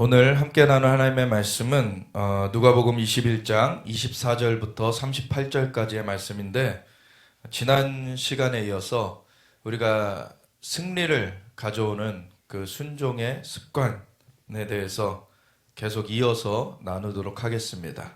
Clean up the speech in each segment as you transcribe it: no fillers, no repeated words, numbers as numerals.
오늘 함께 나눌 하나님의 말씀은 누가복음 21장 24절부터 38절까지의 말씀인데, 지난 시간에 이어서 우리가 승리를 가져오는 그 순종의 습관에 대해서 계속 이어서 나누도록 하겠습니다.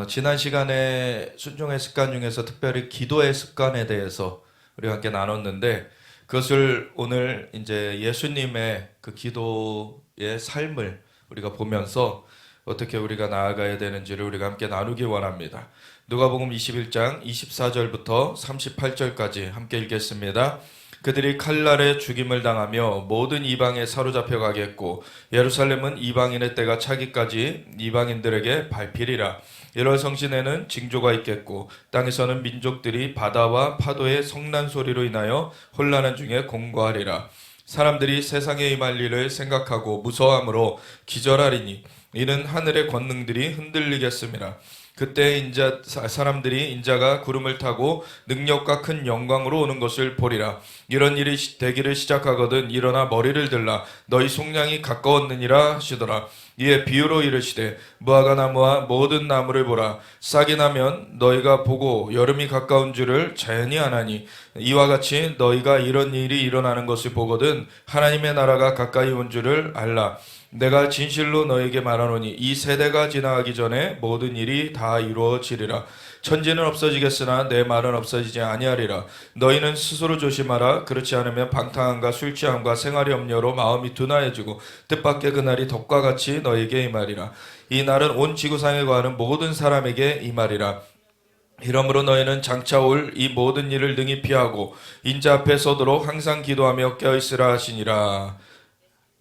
지난 시간에 순종의 습관 중에서 특별히 기도의 습관에 대해서 우리가 함께 나눴는데, 그것을 오늘 이제 예수님의 그 기도의 삶을 우리가 보면서 어떻게 우리가 나아가야 되는지를 우리가 함께 나누기 원합니다. 누가복음 21장 24절부터 38절까지 함께 읽겠습니다. 그들이 칼날에 죽임을 당하며 모든 이방에 사로잡혀 가겠고 예루살렘은 이방인의 때가 차기까지 이방인들에게 밟히리라. 1월 성신에는 징조가 있겠고 땅에서는 민족들이 바다와 파도의 성난 소리로 인하여 혼란한 중에 공고하리라. 사람들이 세상에 임할 일을 생각하고 무서워함으로 기절하리니 이는 하늘의 권능들이 흔들리겠습니다. 그때 사람들이 인자가 구름을 타고 능력과 큰 영광으로 오는 것을 보리라. 이런 일이 되기를 시작하거든 일어나 머리를 들라. 너희 속량이 가까웠느니라 하시더라. 이에 비유로 이르시되 무화과 나무와 모든 나무를 보라. 싹이 나면 너희가 보고 여름이 가까운 줄을 자연히 아나니 이와 같이 너희가 이런 일이 일어나는 것을 보거든 하나님의 나라가 가까이 온 줄을 알라. 내가 진실로 너에게 말하노니 이 세대가 지나가기 전에 모든 일이 다 이루어지리라. 천지는 없어지겠으나 내 말은 없어지지 아니하리라. 너희는 스스로 조심하라. 그렇지 않으면 방탕함과 술 취함과 생활의 염려로 마음이 둔하여지고 뜻밖의 그날이 덕과 같이 너에게 임하리라. 이 날은 온 지구상에 거하는 모든 사람에게 임하리라. 이러므로 너희는 장차 올 이 모든 일을 능히 피하고 인자 앞에 서도록 항상 기도하며 깨어있으라 하시니라.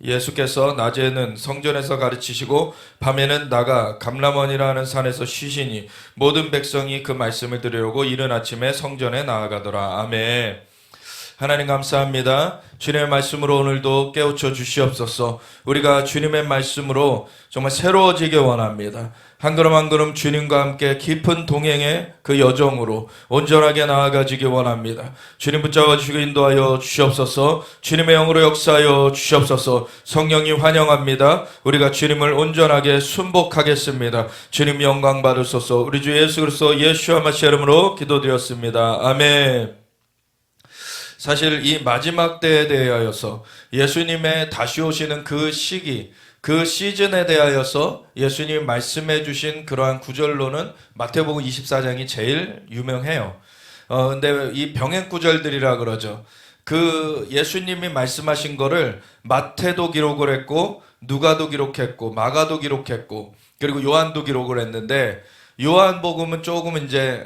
예수께서 낮에는 성전에서 가르치시고 밤에는 나가 감람원이라 하는 산에서 쉬시니 모든 백성이 그 말씀을 들으려고 이른 아침에 성전에 나아가더라. 아멘. 하나님 감사합니다. 주님의 말씀으로 오늘도 깨우쳐 주시옵소서. 우리가 주님의 말씀으로 정말 새로워지길 원합니다. 한 걸음 한 걸음 주님과 함께 깊은 동행의 그 여정으로 온전하게 나아가지길 원합니다. 주님 붙잡아 주시고 인도하여 주시옵소서. 주님의 영으로 역사하여 주시옵소서. 성령님 환영합니다. 우리가 주님을 온전하게 순복하겠습니다. 주님 영광 받으소서. 우리 주 예수 그리스도 예수와 마시아 이름으로 기도드렸습니다. 아멘. 사실 이 마지막 때에 대하여서 예수님의 다시 오시는 그 시기, 그 시즌에 대하여서 예수님이 말씀해 주신 그러한 구절로는 마태복음 24장이 제일 유명해요. 근데 이 병행 구절들이라 그러죠. 그 예수님이 말씀하신 거를 마태도 기록을 했고 누가도 기록했고 마가도 기록했고 그리고 요한도 기록을 했는데, 요한복음은 조금 이제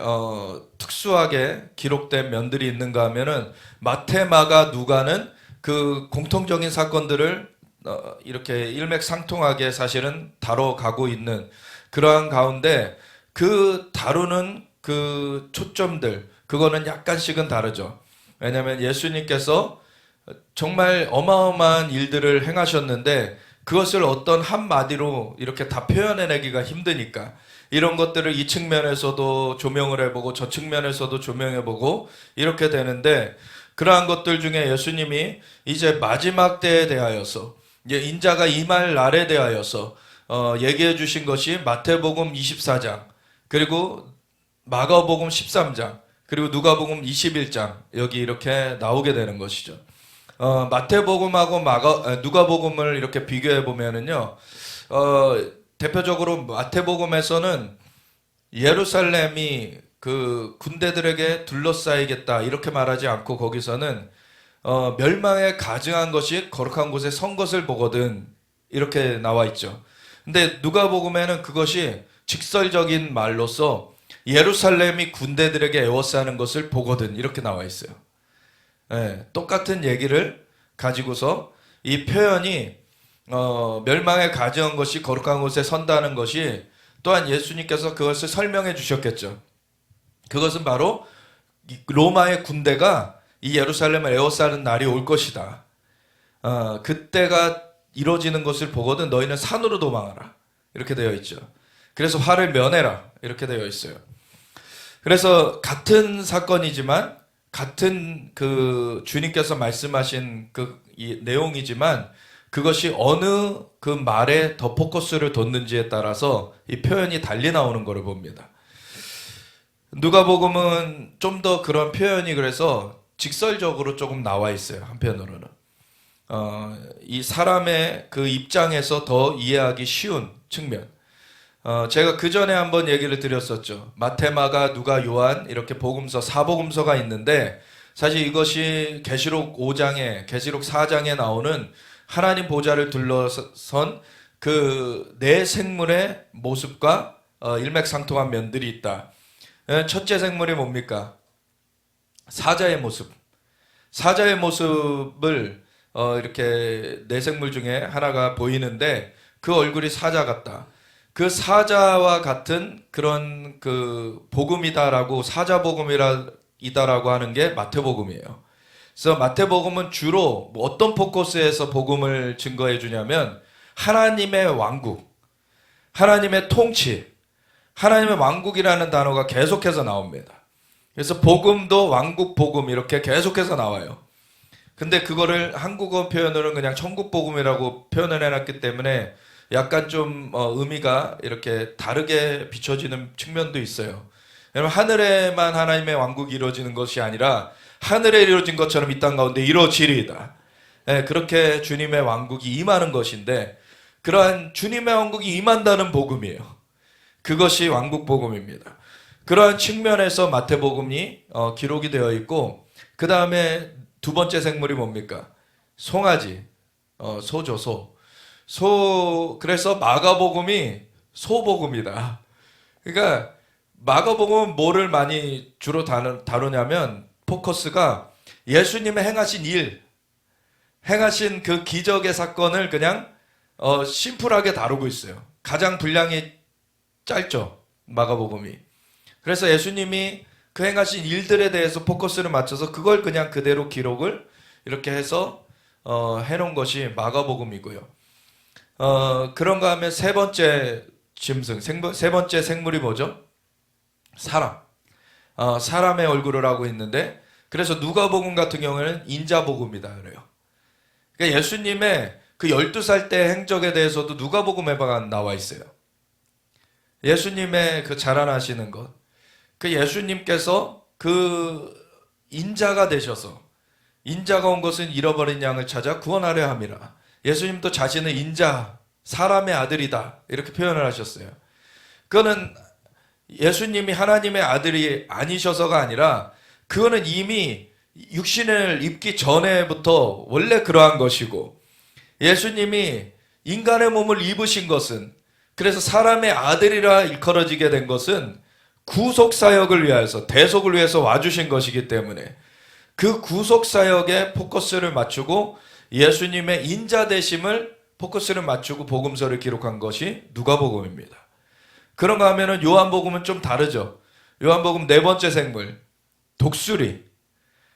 특수하게 기록된 면들이 있는가 하면은 마태, 마가, 누가는 그 공통적인 사건들을 이렇게 일맥상통하게 사실은 다뤄가고 있는 그러한 가운데 그 다루는 그 초점들 그거는 약간씩은 다르죠. 왜냐하면 예수님께서 정말 어마어마한 일들을 행하셨는데 그것을 어떤 한마디로 이렇게 다 표현해내기가 힘드니까 이런 것들을 이 측면에서도 조명을 해보고 저 측면에서도 조명해보고 이렇게 되는데, 그러한 것들 중에 예수님이 이제 마지막 때에 대하여서 이제 인자가 임할 날에 대하여서 얘기해 주신 것이 마태복음 24장 그리고 마가복음 13장 그리고 누가복음 21장 여기 이렇게 나오게 되는 것이죠. 마태복음하고 누가복음을 이렇게 비교해 보면은요, 대표적으로 마태복음에서는 예루살렘이 그 군대들에게 둘러싸이겠다 이렇게 말하지 않고 거기서는 멸망에 가증한 것이 거룩한 곳에 선 것을 보거든 이렇게 나와 있죠. 근데 누가복음에는 그것이 직설적인 말로서 예루살렘이 군대들에게 에워싸는 것을 보거든 이렇게 나와 있어요. 네, 똑같은 얘기를 가지고서 이 표현이 멸망에 가져온 것이 거룩한 곳에 선다는 것이 또한 예수님께서 그것을 설명해 주셨겠죠. 그것은 바로 로마의 군대가 이 예루살렘을 에워싸는 날이 올 것이다. 그때가 이루어지는 것을 보거든 너희는 산으로 도망하라 이렇게 되어 있죠. 그래서 화를 면해라 이렇게 되어 있어요. 그래서 같은 사건이지만 같은 그 주님께서 말씀하신 그 이 내용이지만 그것이 어느 그 말에 더 포커스를 뒀는지에 따라서 이 표현이 달리 나오는 것을 봅니다. 누가복음은 좀 더 그런 표현이 그래서 직설적으로 조금 나와 있어요. 한편으로는 이 사람의 그 입장에서 더 이해하기 쉬운 측면. 제가 그 전에 한번 얘기를 드렸었죠. 마태, 마가, 누가, 요한 이렇게 복음서, 사복음서가 있는데 사실 이것이 계시록 5장에, 계시록 4장에 나오는 하나님 보좌를 둘러선 그 네 생물의 모습과 일맥상통한 면들이 있다. 첫째 생물이 뭡니까? 사자의 모습. 사자의 모습을 이렇게 네 생물 중에 하나가 보이는데 그 얼굴이 사자 같다. 그 사자와 같은 그런 그 복음이다라고 사자복음이다라고 하는 게 마태복음이에요. 그래서 마태복음은 주로 어떤 포커스에서 복음을 증거해 주냐면 하나님의 왕국, 하나님의 통치, 하나님의 왕국이라는 단어가 계속해서 나옵니다. 그래서 복음도 왕국 복음 이렇게 계속해서 나와요. 근데 그거를 한국어 표현으로는 그냥 천국 복음이라고 표현을 해놨기 때문에 약간 좀 의미가 이렇게 다르게 비춰지는 측면도 있어요. 왜냐면 하늘에만 하나님의 왕국이 이루어지는 것이 아니라 하늘에 이루어진 것처럼 이 땅 가운데 이루어지리이다. 그렇게 주님의 왕국이 임하는 것인데 그러한 주님의 왕국이 임한다는 복음이에요. 그것이 왕국 복음입니다. 그러한 측면에서 마태복음이 기록이 되어 있고 그 다음에 두 번째 생물이 뭡니까? 송아지, 소죠, 소. 그래서 마가복음이 소복음이다. 그러니까 마가복음은 뭐를 많이 주로 다루냐면 포커스가 예수님의 행하신 일, 행하신 그 기적의 사건을 그냥 심플하게 다루고 있어요. 가장 분량이 짧죠, 마가복음이. 그래서 예수님이 그 행하신 일들에 대해서 포커스를 맞춰서 그걸 그냥 그대로 기록을 이렇게 해서 해놓은 것이 마가복음이고요. 그런가 하면 세 번째 짐승, 세 번째 생물이 뭐죠? 사람. 사람의 얼굴을 하고 있는데 그래서 누가복음 같은 경우에는 인자복음이다 그래요. 그러니까 예수님의 그 12살 때 행적에 대해서도 누가복음에 나와 있어요. 예수님의 그 자라나시는 것. 그 예수님께서 그 인자가 되셔서 인자가 온 것은 잃어버린 양을 찾아 구원하려 함이라. 예수님도 자신은 인자, 사람의 아들이다 이렇게 표현을 하셨어요. 그거는 예수님이 하나님의 아들이 아니셔서가 아니라 그거는 이미 육신을 입기 전에부터 원래 그러한 것이고 예수님이 인간의 몸을 입으신 것은 그래서 사람의 아들이라 일컬어지게 된 것은 구속사역을 위해서 대속을 위해서 와주신 것이기 때문에 그 구속사역에 포커스를 맞추고 예수님의 인자되심을 포커스를 맞추고 복음서를 기록한 것이 누가복음입니다. 그런가 하면은 요한복음은 좀 다르죠. 요한복음 네 번째 생물 독수리.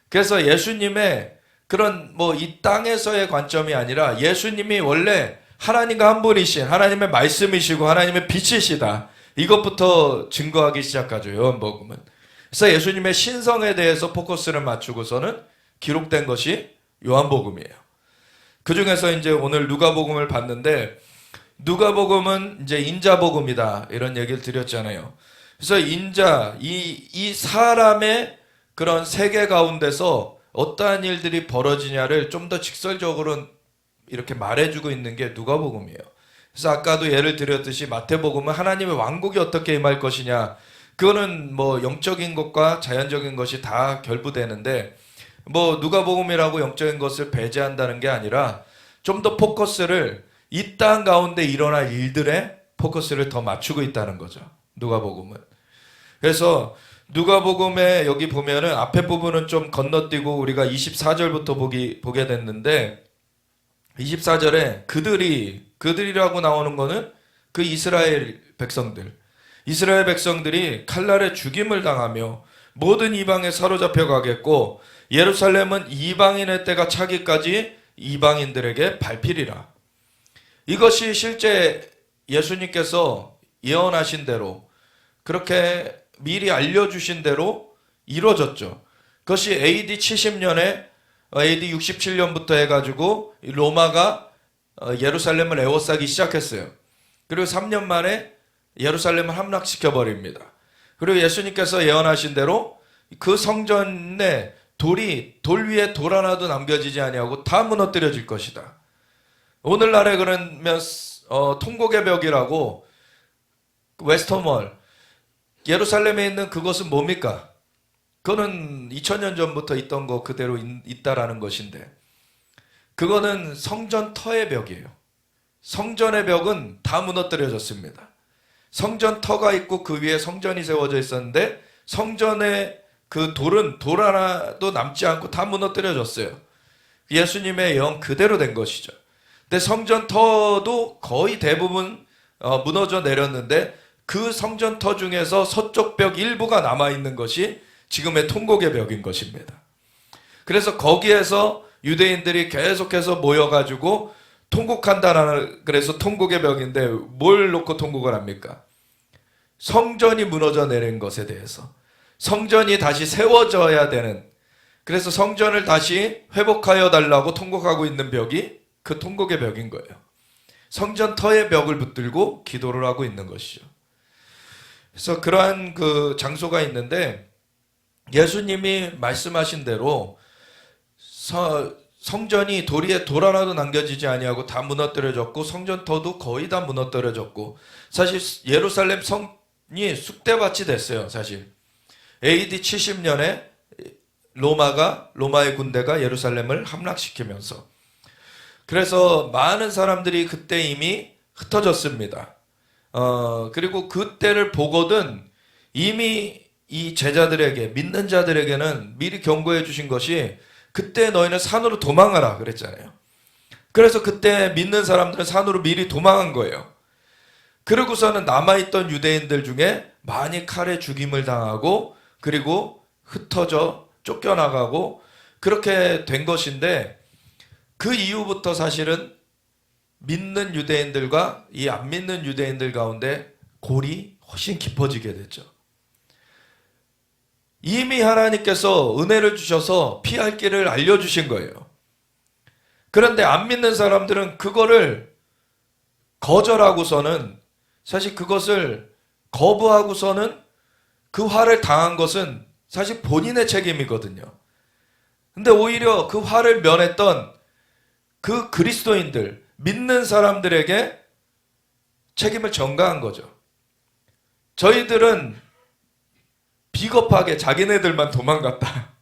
그래서 예수님의 그런 이 땅에서의 관점이 아니라 예수님이 원래 하나님과 한 분이신 하나님의 말씀이시고 하나님의 빛이시다. 이것부터 증거하기 시작하죠. 요한복음은. 그래서 예수님의 신성에 대해서 포커스를 맞추고서는 기록된 것이 요한복음이에요. 그 중에서 이제 오늘 누가복음을 봤는데 누가복음은 이제 인자복음이다 이런 얘기를 드렸잖아요. 그래서 인자 이 사람의 그런 세계 가운데서 어떠한 일들이 벌어지냐를 좀 더 직설적으로 이렇게 말해주고 있는 게 누가복음이에요. 그래서 아까도 예를 드렸듯이 마태복음은 하나님의 왕국이 어떻게 임할 것이냐 그거는 영적인 것과 자연적인 것이 다 결부되는데 누가복음이라고 영적인 것을 배제한다는 게 아니라 좀 더 포커스를 이 땅 가운데 일어날 일들에 포커스를 더 맞추고 있다는 거죠. 누가복음은. 그래서 누가복음에 여기 보면은 앞에 부분은 좀 건너뛰고 우리가 24절부터 보게 됐는데 24절에 그들이라고 나오는 거는 그 이스라엘 백성들이 칼날에 죽임을 당하며 모든 이방에 사로잡혀 가겠고 예루살렘은 이방인의 때가 차기까지 이방인들에게 밟히리라. 이것이 실제 예수님께서 예언하신 대로 그렇게 미리 알려주신 대로 이루어졌죠. 그것이 AD 70년에 AD 67년부터 해가지고 로마가 예루살렘을 에워싸기 시작했어요. 그리고 3년 만에 예루살렘을 함락시켜 버립니다. 그리고 예수님께서 예언하신 대로 그 성전에 돌 위에 돌 하나도 남겨지지 아니하고 다 무너뜨려질 것이다. 오늘날에 그러면 통곡의 벽이라고 웨스터몰 예루살렘에 있는 그것은 뭡니까? 그거는 2000년 전부터 있던 거 그대로 있다라는 것인데, 그거는 성전 터의 벽이에요. 성전의 벽은 다 무너뜨려졌습니다. 성전 터가 있고 그 위에 성전이 세워져 있었는데 성전의 그 돌은 돌 하나도 남지 않고 다 무너뜨려졌어요. 예수님의 예언 그대로 된 것이죠. 근데 성전 터도 거의 대부분 무너져 내렸는데 그 성전 터 중에서 서쪽 벽 일부가 남아있는 것이 지금의 통곡의 벽인 것입니다. 그래서 거기에서 유대인들이 계속해서 모여가지고 통곡한다라는, 그래서 통곡의 벽인데 뭘 놓고 통곡을 합니까? 성전이 무너져 내린 것에 대해서, 성전이 다시 세워져야 되는, 그래서 성전을 다시 회복하여 달라고 통곡하고 있는 벽이 그 통곡의 벽인 거예요. 성전 터의 벽을 붙들고 기도를 하고 있는 것이죠. 그래서 그러한 그 장소가 있는데, 예수님이 말씀하신 대로 성전이 돌 위에 돌 하나도 남겨지지 아니하고 다 무너뜨려졌고 성전터도 거의 다 무너뜨려졌고, 사실 예루살렘 성이 쑥대밭이 됐어요. 사실 AD 70년에 로마의 군대가 예루살렘을 함락시키면서, 그래서 많은 사람들이 그때 이미 흩어졌습니다. 그리고 그때를 보거든 이미 이 제자들에게, 믿는 자들에게는 미리 경고해 주신 것이 그때 너희는 산으로 도망하라 그랬잖아요. 그래서 그때 믿는 사람들은 산으로 미리 도망한 거예요. 그러고서는 남아있던 유대인들 중에 많이 칼에 죽임을 당하고 그리고 흩어져 쫓겨나가고 그렇게 된 것인데, 그 이후부터 사실은 믿는 유대인들과 이 안 믿는 유대인들 가운데 골이 훨씬 깊어지게 됐죠. 이미 하나님께서 은혜를 주셔서 피할 길을 알려주신 거예요. 그런데 안 믿는 사람들은 그거를 거절하고서는, 사실 그것을 거부하고서는 그 화를 당한 것은 사실 본인의 책임이거든요. 근데 오히려 그 화를 면했던 그 그리스도인들, 믿는 사람들에게 책임을 전가한 거죠. 저희들은 비겁하게 자기네들만 도망갔다.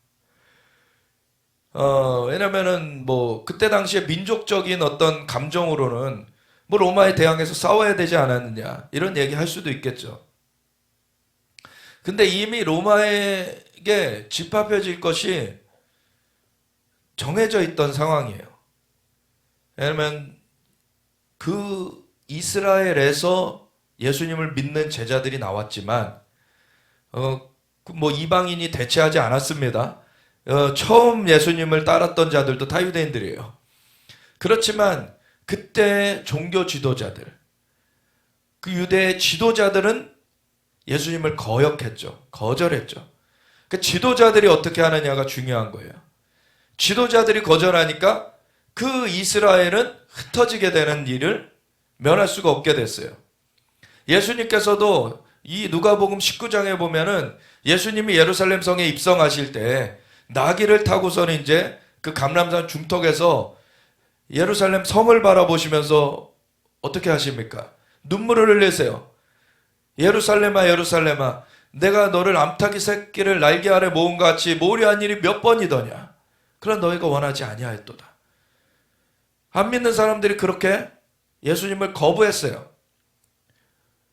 왜냐면은 뭐 그때 당시에 민족적인 어떤 감정으로는 뭐 로마에 대항해서 싸워야 되지 않았느냐 이런 얘기 할 수도 있겠죠. 근데 이미 로마에게 집합해질 것이 정해져 있던 상황이에요. 왜냐면 그 이스라엘에서 예수님을 믿는 제자들이 나왔지만 뭐 이방인이 대체하지 않았습니다. 처음 예수님을 따랐던 자들도 다 유대인들이에요. 그렇지만 그때 종교 지도자들, 그 유대 지도자들은 예수님을 거역했죠. 거절했죠. 그 지도자들이 어떻게 하느냐가 중요한 거예요. 지도자들이 거절하니까 그 이스라엘은 흩어지게 되는 일을 면할 수가 없게 됐어요. 예수님께서도 이 누가복음 19장에 보면은 예수님이 예루살렘 성에 입성하실 때 나귀를 타고서는 이제 그 감람산 중턱에서 예루살렘 성을 바라보시면서 어떻게 하십니까? 눈물을 흘리세요. 예루살렘아 예루살렘아 내가 너를 암탉이 새끼를 날개 아래 모은 것 같이 모리한 일이 몇 번이더냐. 그러나 너희가 원하지 아니하였도다. 안 믿는 사람들이 그렇게 예수님을 거부했어요.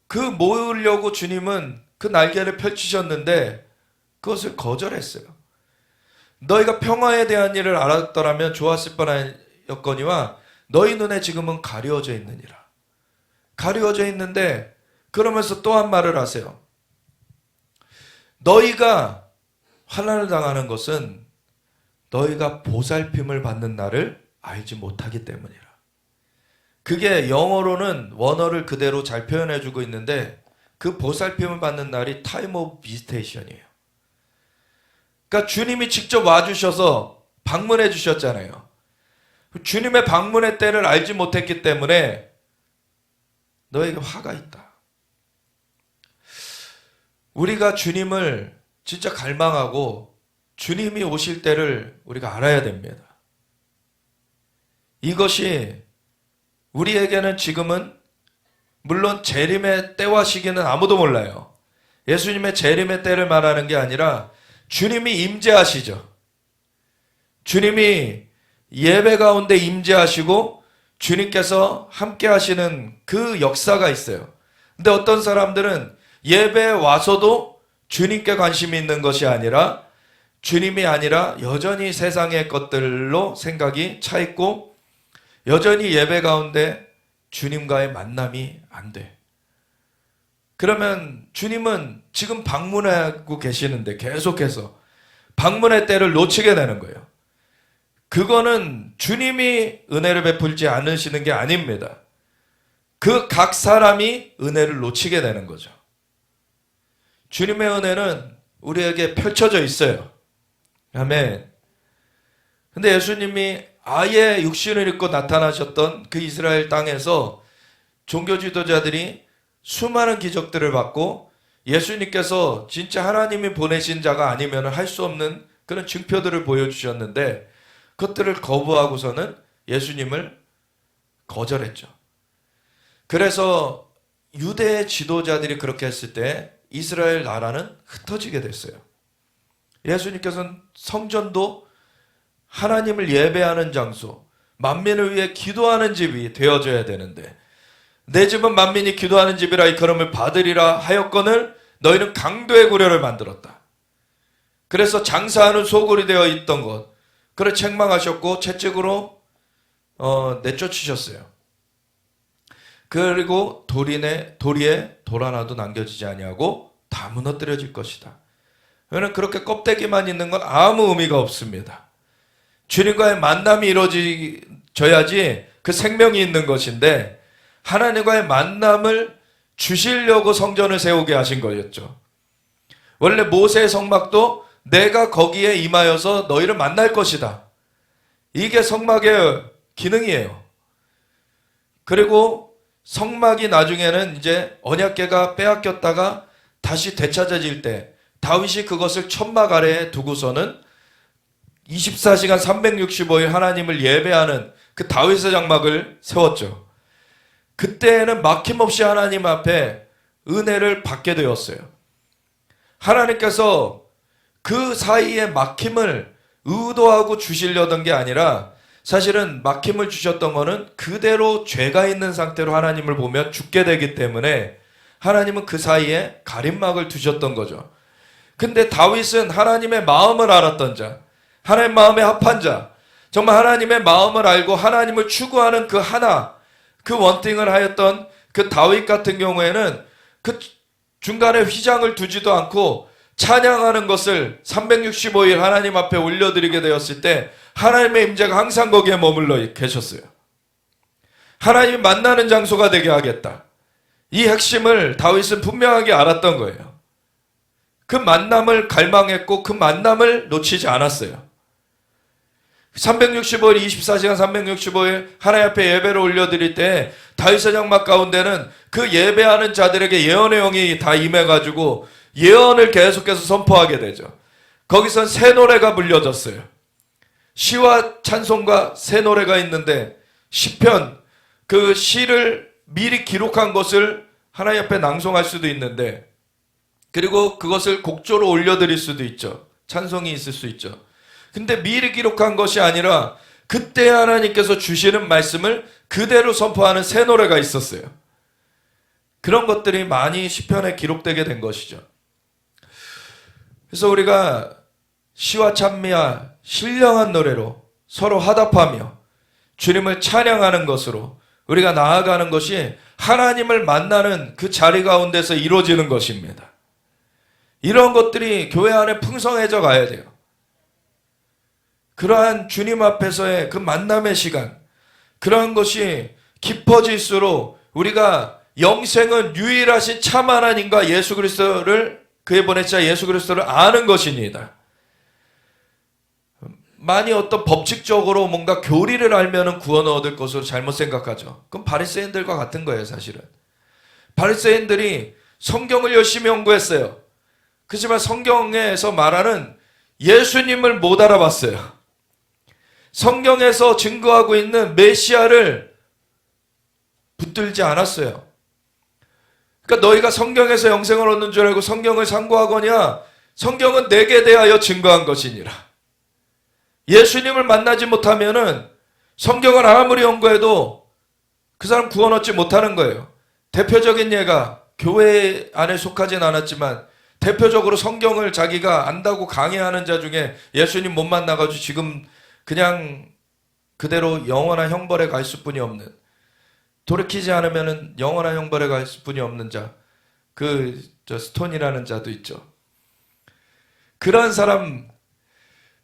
그 모으려고 주님은 그 날개를 펼치셨는데 그것을 거절했어요. 너희가 평화에 대한 일을 알았더라면 좋았을 뻔하였거니와 너희 눈에 지금은 가려져 있느니라. 가려져 있는데 그러면서 또 한 말을 하세요. 너희가 환난을 당하는 것은 너희가 보살핌을 받는 날을 알지 못하기 때문이라. 그게 영어로는 원어를 그대로 잘 표현해주고 있는데 그 보살핌을 받는 날이 time of visitation이에요. 그러니까 주님이 직접 와주셔서 방문해 주셨잖아요. 주님의 방문의 때를 알지 못했기 때문에 너에게 화가 있다. 우리가 주님을 진짜 갈망하고 주님이 오실 때를 우리가 알아야 됩니다. 이것이 우리에게는 지금은 물론 재림의 때와 시기는 아무도 몰라요. 예수님의 재림의 때를 말하는 게 아니라 주님이 임재하시죠. 주님이 예배 가운데 임재하시고 주님께서 함께 하시는 그 역사가 있어요. 근데 어떤 사람들은 예배에 와서도 주님께 관심이 있는 것이 아니라 주님이 아니라 여전히 세상의 것들로 생각이 차 있고 여전히 예배 가운데 주님과의 만남이 안 돼. 그러면 주님은 지금 방문하고 계시는데 계속해서 방문의 때를 놓치게 되는 거예요. 그거는 주님이 은혜를 베풀지 않으시는 게 아닙니다. 그 각 사람이 은혜를 놓치게 되는 거죠. 주님의 은혜는 우리에게 펼쳐져 있어요. 아멘. 근데 예수님이 아예 육신을 입고 나타나셨던 그 이스라엘 땅에서 종교 지도자들이 수많은 기적들을 받고 예수님께서 진짜 하나님이 보내신 자가 아니면 할 수 없는 그런 증표들을 보여주셨는데 그것들을 거부하고서는 예수님을 거절했죠. 그래서 유대 지도자들이 그렇게 했을 때 이스라엘 나라는 흩어지게 됐어요. 예수님께서는 성전도 하나님을 예배하는 장소, 만민을 위해 기도하는 집이 되어져야 되는데 내 집은 만민이 기도하는 집이라 이 걸음을 받으리라 하였거늘 너희는 강도의 구려를 만들었다. 그래서 장사하는 소굴이 되어 있던 것, 그를 책망하셨고 채찍으로 내쫓으셨어요. 그리고 도리에 돌 하나도 남겨지지 아니하고 다 무너뜨려질 것이다. 왜냐하면 그렇게 껍데기만 있는 건 아무 의미가 없습니다. 주님과의 만남이 이루어져야지 그 생명이 있는 것인데 하나님과의 만남을 주시려고 성전을 세우게 하신 거였죠. 원래 모세의 성막도 내가 거기에 임하여서 너희를 만날 것이다. 이게 성막의 기능이에요. 그리고 성막이 나중에는 이제 언약궤가 빼앗겼다가 다시 되찾아질 때 다윗이 그것을 천막 아래에 두고서는 24시간 365일 하나님을 예배하는 그 다윗의 장막을 세웠죠. 그때는 막힘없이 하나님 앞에 은혜를 받게 되었어요. 하나님께서 그 사이에 막힘을 의도하고 주시려던 게 아니라 사실은 막힘을 주셨던 거는 그대로 죄가 있는 상태로 하나님을 보면 죽게 되기 때문에 하나님은 그 사이에 가림막을 두셨던 거죠. 근데 다윗은 하나님의 마음을 알았던 자, 하나님 마음에 합한 자, 정말 하나님의 마음을 알고 하나님을 추구하는 그 하나, 그 원팅을 하였던 그 다윗 같은 경우에는 그 중간에 휘장을 두지도 않고 찬양하는 것을 365일 하나님 앞에 올려드리게 되었을 때 하나님의 임재가 항상 거기에 머물러 계셨어요. 하나님이 만나는 장소가 되게 하겠다. 이 핵심을 다윗은 분명하게 알았던 거예요. 그 만남을 갈망했고 그 만남을 놓치지 않았어요. 365일 24시간 365일 하나님 앞에 예배를 올려드릴 때 다윗의 장막 가운데는 그 예배하는 자들에게 예언의 영이 다 임해가지고 예언을 계속해서 선포하게 되죠. 거기선 새 노래가 불려졌어요. 시와 찬송과 새 노래가 있는데 시편, 그 시를 미리 기록한 것을 하나님 앞에 낭송할 수도 있는데 그리고 그것을 곡조로 올려드릴 수도 있죠. 찬송이 있을 수 있죠. 근데 미리 기록한 것이 아니라 그때 하나님께서 주시는 말씀을 그대로 선포하는 새 노래가 있었어요. 그런 것들이 많이 시편에 기록되게 된 것이죠. 그래서 우리가 시와 찬미와 신령한 노래로 서로 화답하며 주님을 찬양하는 것으로 우리가 나아가는 것이 하나님을 만나는 그 자리 가운데서 이루어지는 것입니다. 이런 것들이 교회 안에 풍성해져 가야 돼요. 그러한 주님 앞에서의 그 만남의 시간, 그러한 것이 깊어질수록 우리가 영생은 유일하신 참 하나님과 예수 그리스도를 그의 보내자 예수 그리스도를 아는 것입니다. 많이 어떤 법칙적으로 뭔가 교리를 알면은 구원을 얻을 것으로 잘못 생각하죠. 그럼 바리새인들과 같은 거예요, 사실은. 바리새인들이 성경을 열심히 연구했어요. 그렇지만 성경에서 말하는 예수님을 못 알아봤어요. 성경에서 증거하고 있는 메시아를 붙들지 않았어요. 그러니까 너희가 성경에서 영생을 얻는 줄 알고 성경을 상고하거냐, 성경은 내게 대하여 증거한 것이니라. 예수님을 만나지 못하면은 성경을 아무리 연구해도 그 사람 구원 얻지 못하는 거예요. 대표적인 예가, 교회 안에 속하진 않았지만 대표적으로 성경을 자기가 안다고 강의하는 자 중에 예수님 못 만나가지고 지금 그냥 그대로 영원한 형벌에 갈 수뿐이 없는, 돌이키지 않으면 영원한 형벌에 갈 수뿐이 없는 자, 스톤이라는 자도 있죠. 그런 사람,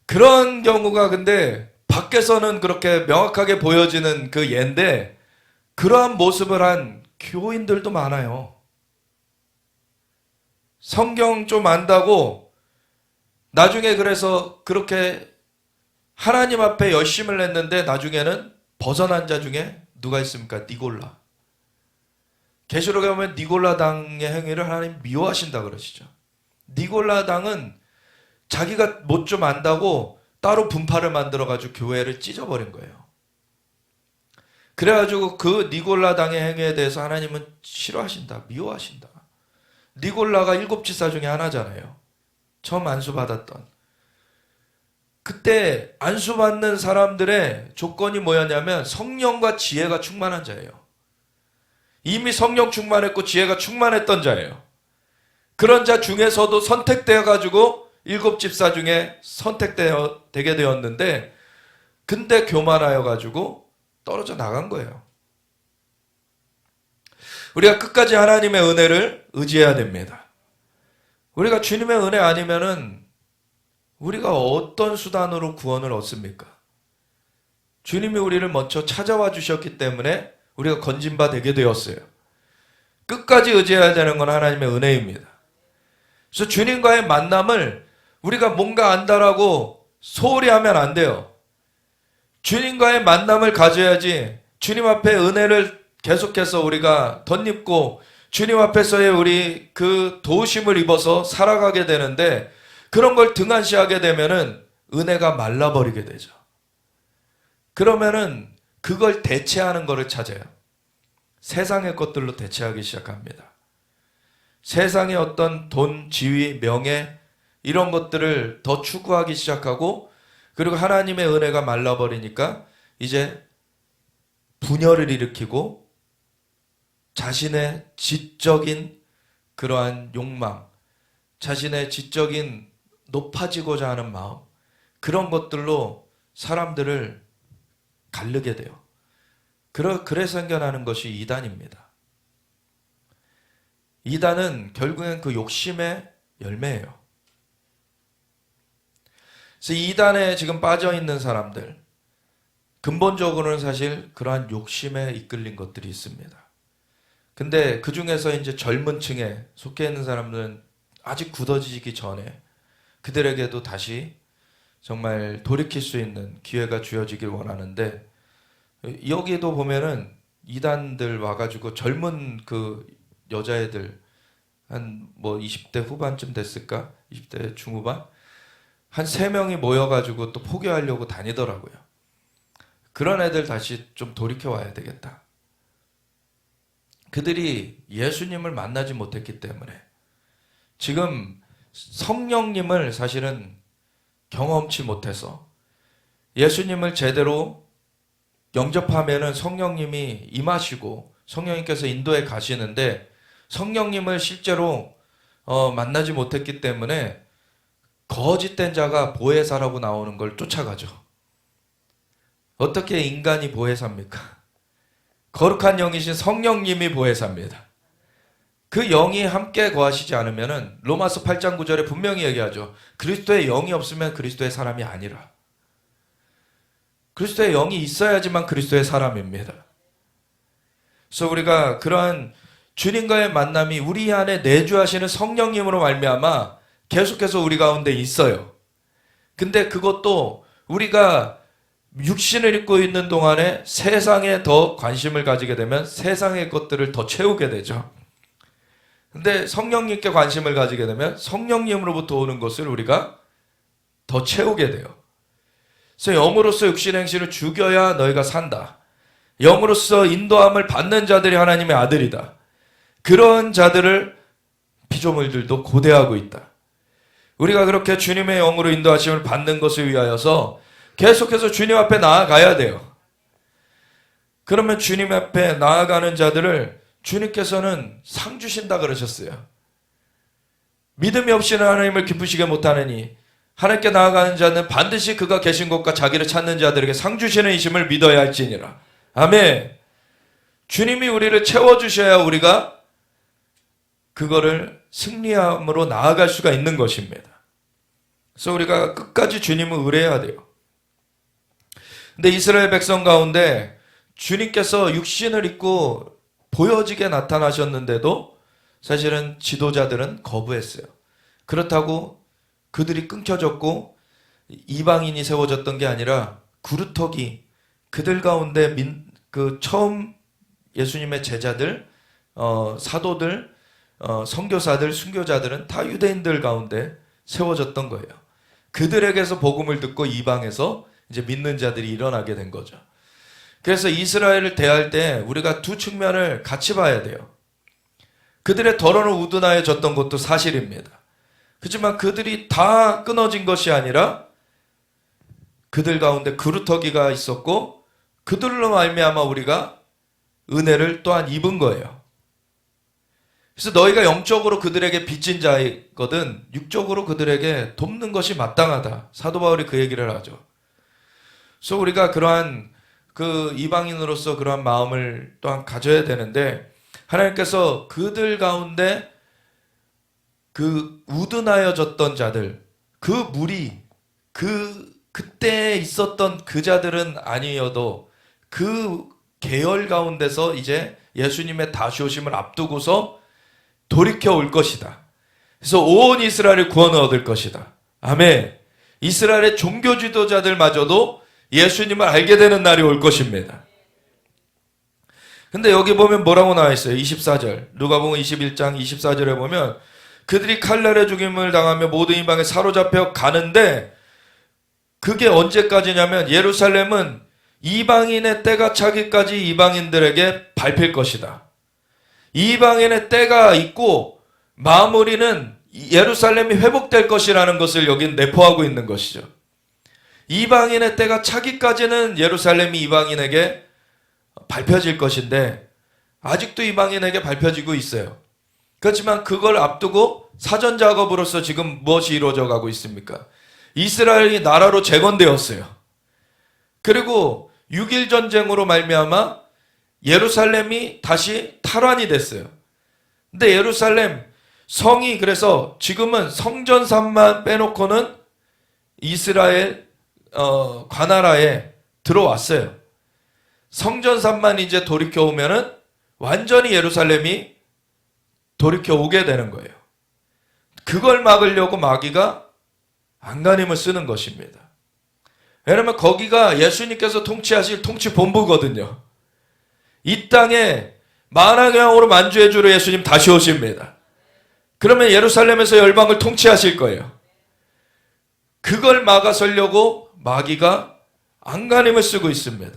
그런 경우가 근데 밖에서는 그렇게 명확하게 보여지는 그 예인데, 그러한 모습을 한 교인들도 많아요. 성경 좀 안다고 나중에 그래서 그렇게 하나님 앞에 열심을 냈는데 나중에는 벗어난 자 중에 누가 있습니까? 니골라. 계시록에 보면 니골라 당의 행위를 하나님 미워하신다 그러시죠. 니골라 당은 자기가 못 좀 안다고 따로 분파를 만들어가지고 교회를 찢어버린 거예요. 그래가지고 그 니골라 당의 행위에 대해서 하나님은 싫어하신다, 미워하신다. 니골라가 7지사 중에 하나잖아요. 처음 안수받았던. 그때 안수받는 사람들의 조건이 뭐였냐면 성령과 지혜가 충만한 자예요. 이미 성령 충만했고 지혜가 충만했던 자예요. 그런 자 중에서도 선택되어 가지고 7집사 중에 선택되게 되었는데, 근데 교만하여 가지고 떨어져 나간 거예요. 우리가 끝까지 하나님의 은혜를 의지해야 됩니다. 우리가 주님의 은혜 아니면은 우리가 어떤 수단으로 구원을 얻습니까? 주님이 우리를 먼저 찾아와 주셨기 때문에 우리가 건진바 되게 되었어요. 끝까지 의지해야 되는 건 하나님의 은혜입니다. 그래서 주님과의 만남을 우리가 뭔가 안다라고 소홀히 하면 안 돼요. 주님과의 만남을 가져야지 주님 앞에 은혜를 계속해서 우리가 덧입고 주님 앞에서의 우리 그 도우심을 입어서 살아가게 되는데, 그런 걸 등한시하게 되면은 은혜가 말라버리게 되죠. 그러면은 그걸 대체하는 것을 찾아요. 세상의 것들로 대체하기 시작합니다. 세상의 어떤 돈, 지위, 명예 이런 것들을 더 추구하기 시작하고, 그리고 하나님의 은혜가 말라버리니까 이제 분열을 일으키고 자신의 지적인 그러한 욕망, 자신의 지적인 높아지고자 하는 마음, 그런 것들로 사람들을 가르게 돼요. 그래서 생겨나는 것이 이단입니다. 이단은 결국엔 그 욕심의 열매예요. 그래서 이단에 지금 빠져있는 사람들, 근본적으로는 사실 그러한 욕심에 이끌린 것들이 있습니다. 근데 그 중에서 이제 젊은 층에 속해 있는 사람들은 아직 굳어지기 전에 그들에게도 다시 정말 돌이킬 수 있는 기회가 주어지길 원하는데, 여기도 보면은 이단들 와가지고 젊은 그 여자애들 한 뭐 20대 후반쯤 됐을까? 20대 중후반? 한 3명이 모여가지고 또 포교하려고 다니더라고요. 그런 애들 다시 좀 돌이켜 와야 되겠다. 그들이 예수님을 만나지 못했기 때문에 지금 성령님을 사실은 경험치 못해서, 예수님을 제대로 영접하면은 성령님이 임하시고 성령님께서 인도해 가시는데, 성령님을 실제로 만나지 못했기 때문에 거짓된 자가 보혜사라고 나오는 걸 쫓아가죠. 어떻게 인간이 보혜사입니까? 거룩한 영이신 성령님이 보혜사입니다. 그 영이 함께 거하시지 않으면은 로마서 8장 9절에 분명히 얘기하죠. 그리스도의 영이 없으면 그리스도의 사람이 아니라. 그리스도의 영이 있어야지만 그리스도의 사람입니다. 그래서 우리가 그러한 주님과의 만남이 우리 안에 내주하시는 성령님으로 말미암아 계속해서 우리 가운데 있어요. 근데 그것도 우리가 육신을 입고 있는 동안에 세상에 더 관심을 가지게 되면 세상의 것들을 더 채우게 되죠. 근데 성령님께 관심을 가지게 되면 성령님으로부터 오는 것을 우리가 더 채우게 돼요. 그래서 영으로서 육신 행실을 죽여야 너희가 산다. 영으로서 인도함을 받는 자들이 하나님의 아들이다. 그런 자들을 피조물들도 고대하고 있다. 우리가 그렇게 주님의 영으로 인도하심을 받는 것을 위하여서 계속해서 주님 앞에 나아가야 돼요. 그러면 주님 앞에 나아가는 자들을 주님께서는 상 주신다 그러셨어요. 믿음이 없이는 하나님을 기쁘시게 못하느니 하나님께 나아가는 자는 반드시 그가 계신 곳과 자기를 찾는 자들에게 상 주시는 이심을 믿어야 할지니라. 아멘. 주님이 우리를 채워주셔야 우리가 그거를 승리함으로 나아갈 수가 있는 것입니다. 그래서 우리가 끝까지 주님을 의뢰해야 돼요. 근데 이스라엘 백성 가운데 주님께서 육신을 입고 보여지게 나타나셨는데도 사실은 지도자들은 거부했어요. 그렇다고 그들이 끊겨졌고 이방인이 세워졌던 게 아니라 구루터기, 그들 가운데 처음 예수님의 제자들, 사도들, 선교사들, 순교자들은 다 유대인들 가운데 세워졌던 거예요. 그들에게서 복음을 듣고 이방에서 이제 믿는 자들이 일어나게 된 거죠. 그래서 이스라엘을 대할 때 우리가 두 측면을 같이 봐야 돼요. 그들의 덜어는 우둔하여졌던 것도 사실입니다. 그렇지만 그들이 다 끊어진 것이 아니라 그들 가운데 그루터기가 있었고 그들로 말미암아 우리가 은혜를 또한 입은 거예요. 그래서 너희가 영적으로 그들에게 빚진 자이거든 육적으로 그들에게 돕는 것이 마땅하다. 사도 바울이 그 얘기를 하죠. 그래서 우리가 그러한 그 이방인으로서 그러한 마음을 또한 가져야 되는데 하나님께서 그들 가운데 그 우둔하여졌던 자들, 그 무리, 그때 있었던 그 자들은 아니어도 그 계열 가운데서 이제 예수님의 다시 오심을 앞두고서 돌이켜 올 것이다. 그래서 온 이스라엘의 구원을 얻을 것이다. 아멘. 이스라엘의 종교 지도자들마저도 예수님을 알게 되는 날이 올 것입니다. 근데 여기 보면 뭐라고 나와 있어요? 24절. 누가복음 21장 24절에 보면 그들이 칼날에 죽임을 당하며 모든 이방에 사로잡혀 가는데 그게 언제까지냐면 예루살렘은 이방인의 때가 차기까지 이방인들에게 밟힐 것이다. 이방인의 때가 있고 마무리는 예루살렘이 회복될 것이라는 것을 여긴 내포하고 있는 것이죠. 이방인의 때가 차기까지는 예루살렘이 이방인에게 밟혀질 것인데 아직도 이방인에게 밟혀지고 있어요. 그렇지만 그걸 앞두고 사전 작업으로서 지금 무엇이 이루어져 가고 있습니까? 이스라엘이 나라로 재건되었어요. 그리고 6.1 전쟁으로 말미암아 예루살렘이 다시 탈환이 됐어요. 근데 예루살렘 성이 그래서 지금은 성전산만 빼놓고는 이스라엘 관할하에 들어왔어요. 성전산만 이제 돌이켜 오면은 완전히 예루살렘이 돌이켜 오게 되는 거예요. 그걸 막으려고 마귀가 안간힘을 쓰는 것입니다. 왜냐하면 거기가 예수님께서 통치하실 통치본부거든요. 이 땅에 만왕의 만주의 주로 예수님 다시 오십니다. 그러면 예루살렘에서 열방을 통치하실 거예요. 그걸 막아서려고 마귀가 안간힘을 쓰고 있습니다.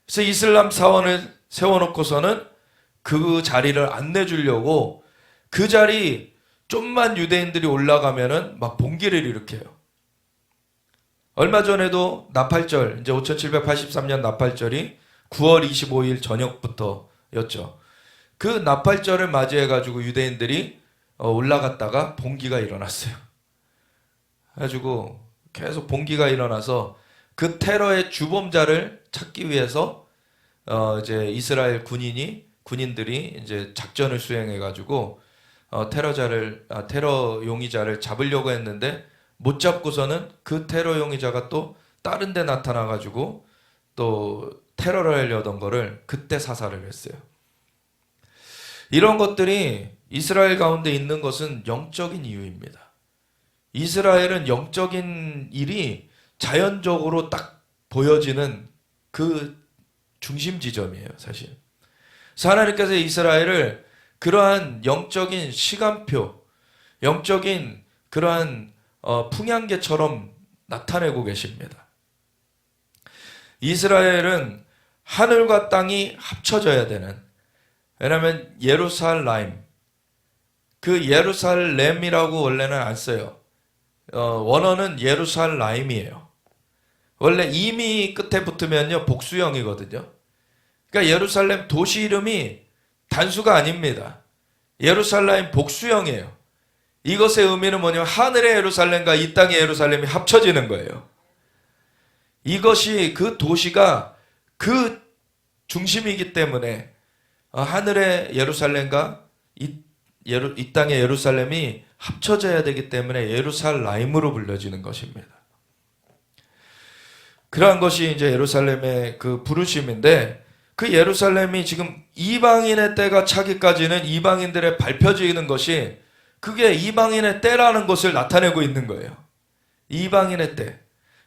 그래서 이슬람 사원을 세워놓고서는 그 자리를 안 내주려고 그 자리 좀만 유대인들이 올라가면은 막 봉기를 일으켜요. 얼마 전에도 나팔절, 이제 5783년 나팔절이 9월 25일 저녁부터였죠. 그 나팔절을 맞이해가지고 유대인들이 올라갔다가 봉기가 일어났어요. 그래가지고 계속 봉기가 일어나서 그 테러의 주범자를 찾기 위해서 이제 이스라엘 군인들이 이제 작전을 수행해가지고 테러 용의자를 잡으려고 했는데 못 잡고서는 그 테러 용의자가 또 다른 데 나타나가지고 또 테러를 하려던 거를 그때 사살을 했어요. 이런 것들이 이스라엘 가운데 있는 것은 영적인 이유입니다. 이스라엘은 영적인 일이 자연적으로 딱 보여지는 그 중심 지점이에요, 사실. 그래서 하나님께서 이스라엘을 그러한 영적인 시간표, 영적인 그러한 풍향계처럼 나타내고 계십니다. 이스라엘은 하늘과 땅이 합쳐져야 되는, 왜냐하면 예루살렘, 그 예루살렘이라고 원래는 안 써요. 원어는 예루살렘이에요. 원래 임이 끝에 붙으면요 복수형이거든요. 그러니까 예루살렘 도시 이름이 단수가 아닙니다. 예루살렘 복수형이에요. 이것의 의미는 뭐냐면 하늘의 예루살렘과 이 땅의 예루살렘이 합쳐지는 거예요. 이것이 그 도시가 그 중심이기 때문에 하늘의 예루살렘과 이 땅의 예루살렘이 합쳐져야 되기 때문에 예루살렘으로 불려지는 것입니다. 그러한 것이 이제 예루살렘의 그 부르심인데, 그 예루살렘이 지금 이방인의 때가 차기까지는 이방인들의 밟혀지는 것이, 그게 이방인의 때라는 것을 나타내고 있는 거예요. 이방인의 때.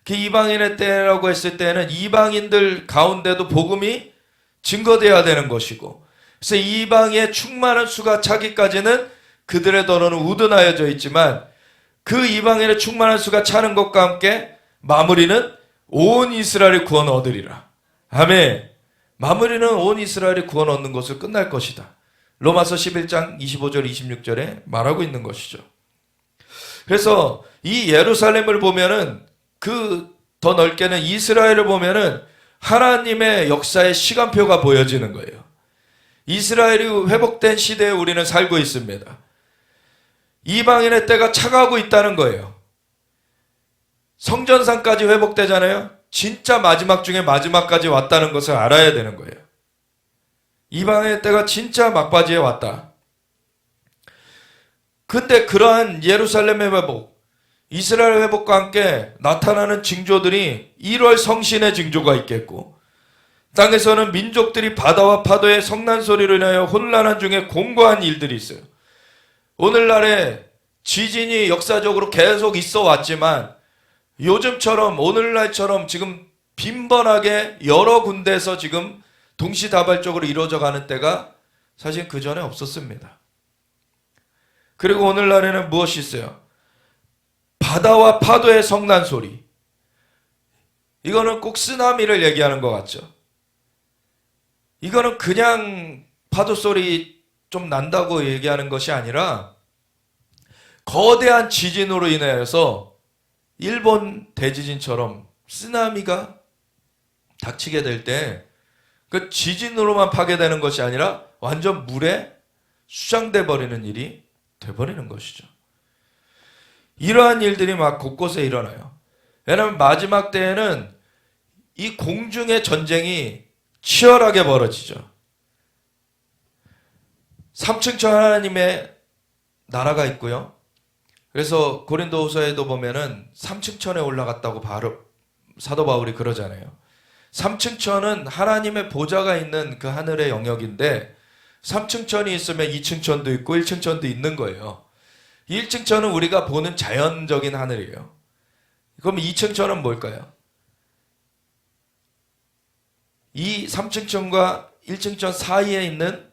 그 이방인의 때라고 했을 때는 이방인들 가운데도 복음이 증거되어야 되는 것이고, 그래서 이방의 충만한 수가 차기까지는 그들의 더러는 우둔하여져 있지만, 그 이방인의 충만한 수가 차는 것과 함께 마무리는 온 이스라엘의 구원 얻으리라. 아멘. 마무리는 온 이스라엘의 구원 얻는 것을 끝날 것이다. 로마서 11장 25절 26절에 말하고 있는 것이죠. 그래서 이 예루살렘을 보면은, 그 더 넓게는 이스라엘을 보면은 하나님의 역사의 시간표가 보여지는 거예요. 이스라엘이 회복된 시대에 우리는 살고 있습니다. 이방인의 때가 차가고 있다는 거예요. 성전상까지 회복되잖아요. 진짜 마지막 중에 마지막까지 왔다는 것을 알아야 되는 거예요. 이방인의 때가 진짜 막바지에 왔다. 근데 그러한 예루살렘의 회복, 이스라엘 회복과 함께 나타나는 징조들이 1월 성신의 징조가 있겠고, 땅에서는 민족들이 바다와 파도의 성난 소리로 인하여 혼란한 중에 공고한 일들이 있어요. 오늘날에 지진이 역사적으로 계속 있어 왔지만, 요즘처럼 오늘날처럼 지금 빈번하게 여러 군데에서 지금 동시다발적으로 이루어져 가는 때가 사실 그 전에 없었습니다. 그리고 오늘날에는 무엇이 있어요? 바다와 파도의 성난 소리. 이거는 꼭 쓰나미를 얘기하는 것 같죠. 이거는 그냥 파도 소리 좀 난다고 얘기하는 것이 아니라, 거대한 지진으로 인해서 일본 대지진처럼 쓰나미가 닥치게 될 때 그 지진으로만 파괴되는 것이 아니라 완전 물에 수장돼 버리는 일이 돼버리는 것이죠. 이러한 일들이 막 곳곳에 일어나요. 왜냐하면 마지막 때에는 이 공중의 전쟁이 치열하게 벌어지죠. 삼층천 하나님의 나라가 있고요. 그래서 고린도후서에도 보면은 삼층천에 올라갔다고 사도 바울이 그러잖아요. 삼층천은 하나님의 보좌가 있는 그 하늘의 영역인데, 삼층천이 있으면 2층천도 있고 1층천도 있는 거예요. 1층천은 우리가 보는 자연적인 하늘이에요. 그럼 2층천은 뭘까요? 이 3층천과 1층천 사이에 있는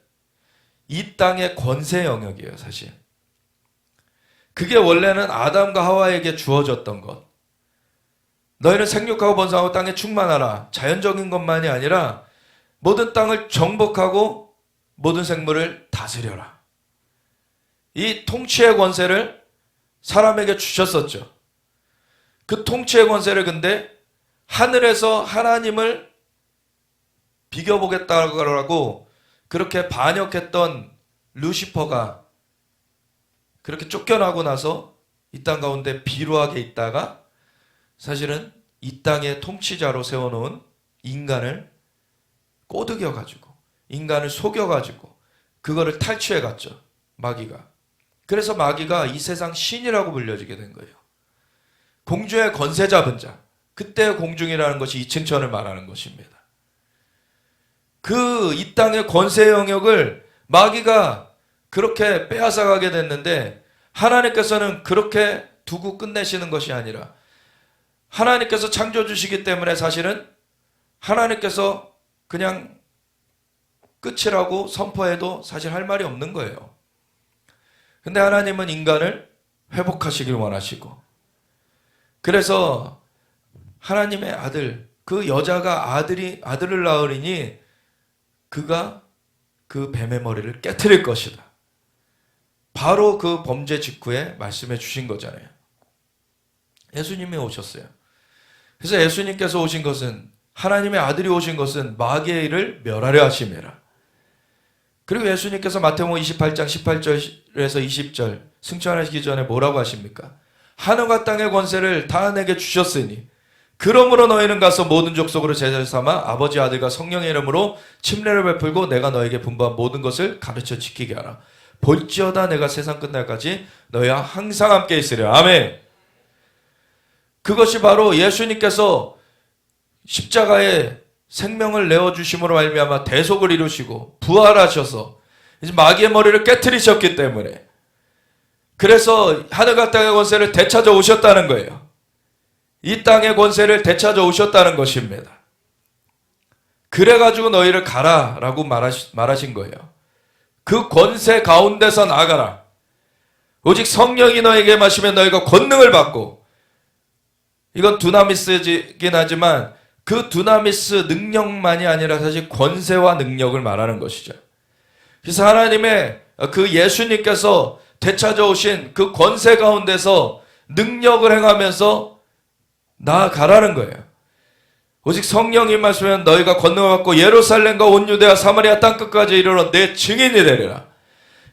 이 땅의 권세 영역이에요, 사실. 그게 원래는 아담과 하와에게 주어졌던 것. 너희는 생육하고 번성하고 땅에 충만하라. 자연적인 것만이 아니라 모든 땅을 정복하고 모든 생물을 다스려라. 이 통치의 권세를 사람에게 주셨었죠. 그 통치의 권세를 근데 하늘에서 하나님을 비겨보겠다고 그렇게 반역했던 루시퍼가 그렇게 쫓겨나고 나서 이 땅 가운데 비루하게 있다가 사실은 이 땅의 통치자로 세워놓은 인간을 꼬드겨가지고, 인간을 속여가지고 그거를 탈취해갔죠, 마귀가. 그래서 마귀가 이 세상 신이라고 불려지게 된 거예요. 공중의 권세 잡은 자. 그때 공중이라는 것이 2층천을 말하는 것입니다. 그 이 땅의 권세 영역을 마귀가 그렇게 빼앗아가게 됐는데, 하나님께서는 그렇게 두고 끝내시는 것이 아니라 하나님께서 창조주시기 때문에 사실은 하나님께서 그냥 끝이라고 선포해도 사실 할 말이 없는 거예요. 근데 하나님은 인간을 회복하시길 원하시고, 그래서 하나님의 아들, 그 여자가 아들을 낳으리니 그가 그 뱀의 머리를 깨트릴 것이다. 바로 그 범죄 직후에 말씀해 주신 거잖아요. 예수님이 오셨어요. 그래서 예수님께서 오신 것은, 하나님의 아들이 오신 것은 마귀의 일을 멸하려 하심이라. 그리고 예수님께서 마태복음 28장 18절에서 20절 승천하시기 전에 뭐라고 하십니까? 하늘과 땅의 권세를 다 내게 주셨으니 그러므로 너희는 가서 모든 족속으로 제자를 삼아 아버지 아들과 성령의 이름으로 침례를 베풀고 내가 너에게 분부한 모든 것을 가르쳐 지키게 하라. 볼지어다 내가 세상 끝날까지 너희와 항상 함께 있으리라. 아멘. 그것이 바로 예수님께서 십자가에 생명을 내어주심으로 말미암아 대속을 이루시고 부활하셔서 이제 마귀의 머리를 깨트리셨기 때문에, 그래서 하늘과 땅의 권세를 되찾아 오셨다는 거예요. 이 땅의 권세를 되찾아 오셨다는 것입니다. 그래가지고 너희를 가라라고 말하신 거예요. 그 권세 가운데서 나가라. 오직 성령이 너에게 마시면 너희가 권능을 받고, 이건 두나미스이긴 하지만 그 두나미스 능력만이 아니라 사실 권세와 능력을 말하는 것이죠. 그래서 하나님의 그 예수님께서 되찾아 오신 그 권세 가운데서 능력을 행하면서 나아가라는 거예요. 오직 성령이 말씀하면 너희가 권능을 받고 예루살렘과 온 유대와 사마리아 땅끝까지 이르러 내 증인이 되리라.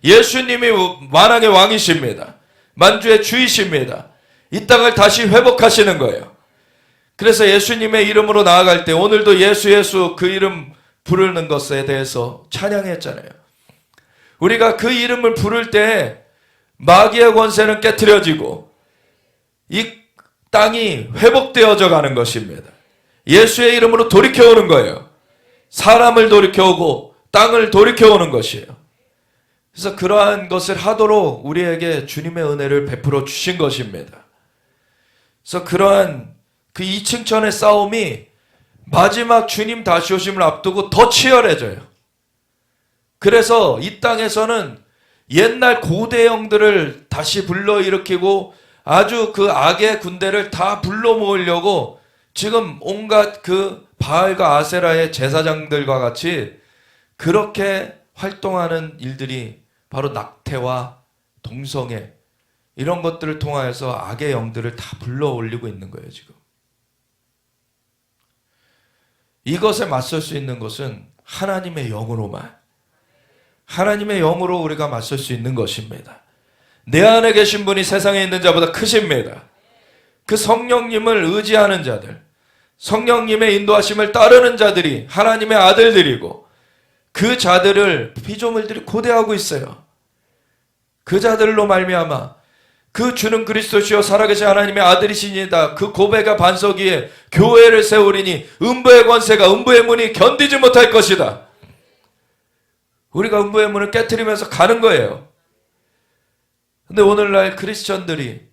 예수님이 만왕의 왕이십니다. 만주의 주이십니다. 이 땅을 다시 회복하시는 거예요. 그래서 예수님의 이름으로 나아갈 때 오늘도 예수 그 이름 부르는 것에 대해서 찬양했잖아요. 우리가 그 이름을 부를 때 마귀의 권세는 깨트려지고 이 땅이 회복되어져 가는 것입니다. 예수의 이름으로 돌이켜오는 거예요. 사람을 돌이켜오고 땅을 돌이켜오는 것이에요. 그래서 그러한 것을 하도록 우리에게 주님의 은혜를 베풀어 주신 것입니다. 그래서 그러한 그 이층천의 싸움이 마지막 주님 다시 오심을 앞두고 더 치열해져요. 그래서 이 땅에서는 옛날 고대형들을 다시 불러일으키고 아주 그 악의 군대를 다 불러 모으려고 지금 온갖 그 바알과 아세라의 제사장들과 같이 그렇게 활동하는 일들이 바로 낙태와 동성애 이런 것들을 통하여서 악의 영들을 다 불러 올리고 있는 거예요, 지금. 이것에 맞설 수 있는 것은 하나님의 영으로만, 하나님의 영으로 우리가 맞설 수 있는 것입니다. 내 안에 계신 분이 세상에 있는 자보다 크십니다. 그 성령님을 의지하는 자들, 성령님의 인도하심을 따르는 자들이 하나님의 아들들이고 그 자들을 피조물들이 고대하고 있어요. 그 자들로 말미암아 그 주는 그리스도시요 살아계신 하나님의 아들이시니다 그 고백의 반석 위에 교회를 세우리니 음부의 권세가 음부의 문이 견디지 못할 것이다. 우리가 음부의 문을 깨트리면서 가는 거예요. 근데 오늘날 크리스천들이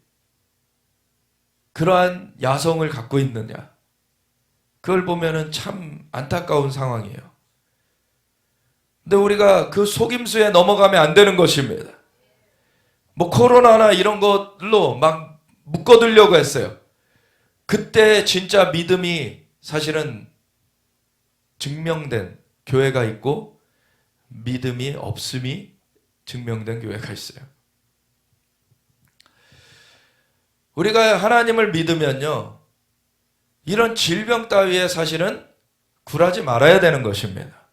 그러한 야성을 갖고 있느냐, 그걸 보면은 참 안타까운 상황이에요. 근데 우리가 그 속임수에 넘어가면 안 되는 것입니다. 뭐 코로나나 이런 것로 막 묶어두려고 했어요. 그때 진짜 믿음이 사실은 증명된 교회가 있고 믿음이 없음이 증명된 교회가 있어요. 우리가 하나님을 믿으면요, 이런 질병 따위에 사실은 굴하지 말아야 되는 것입니다.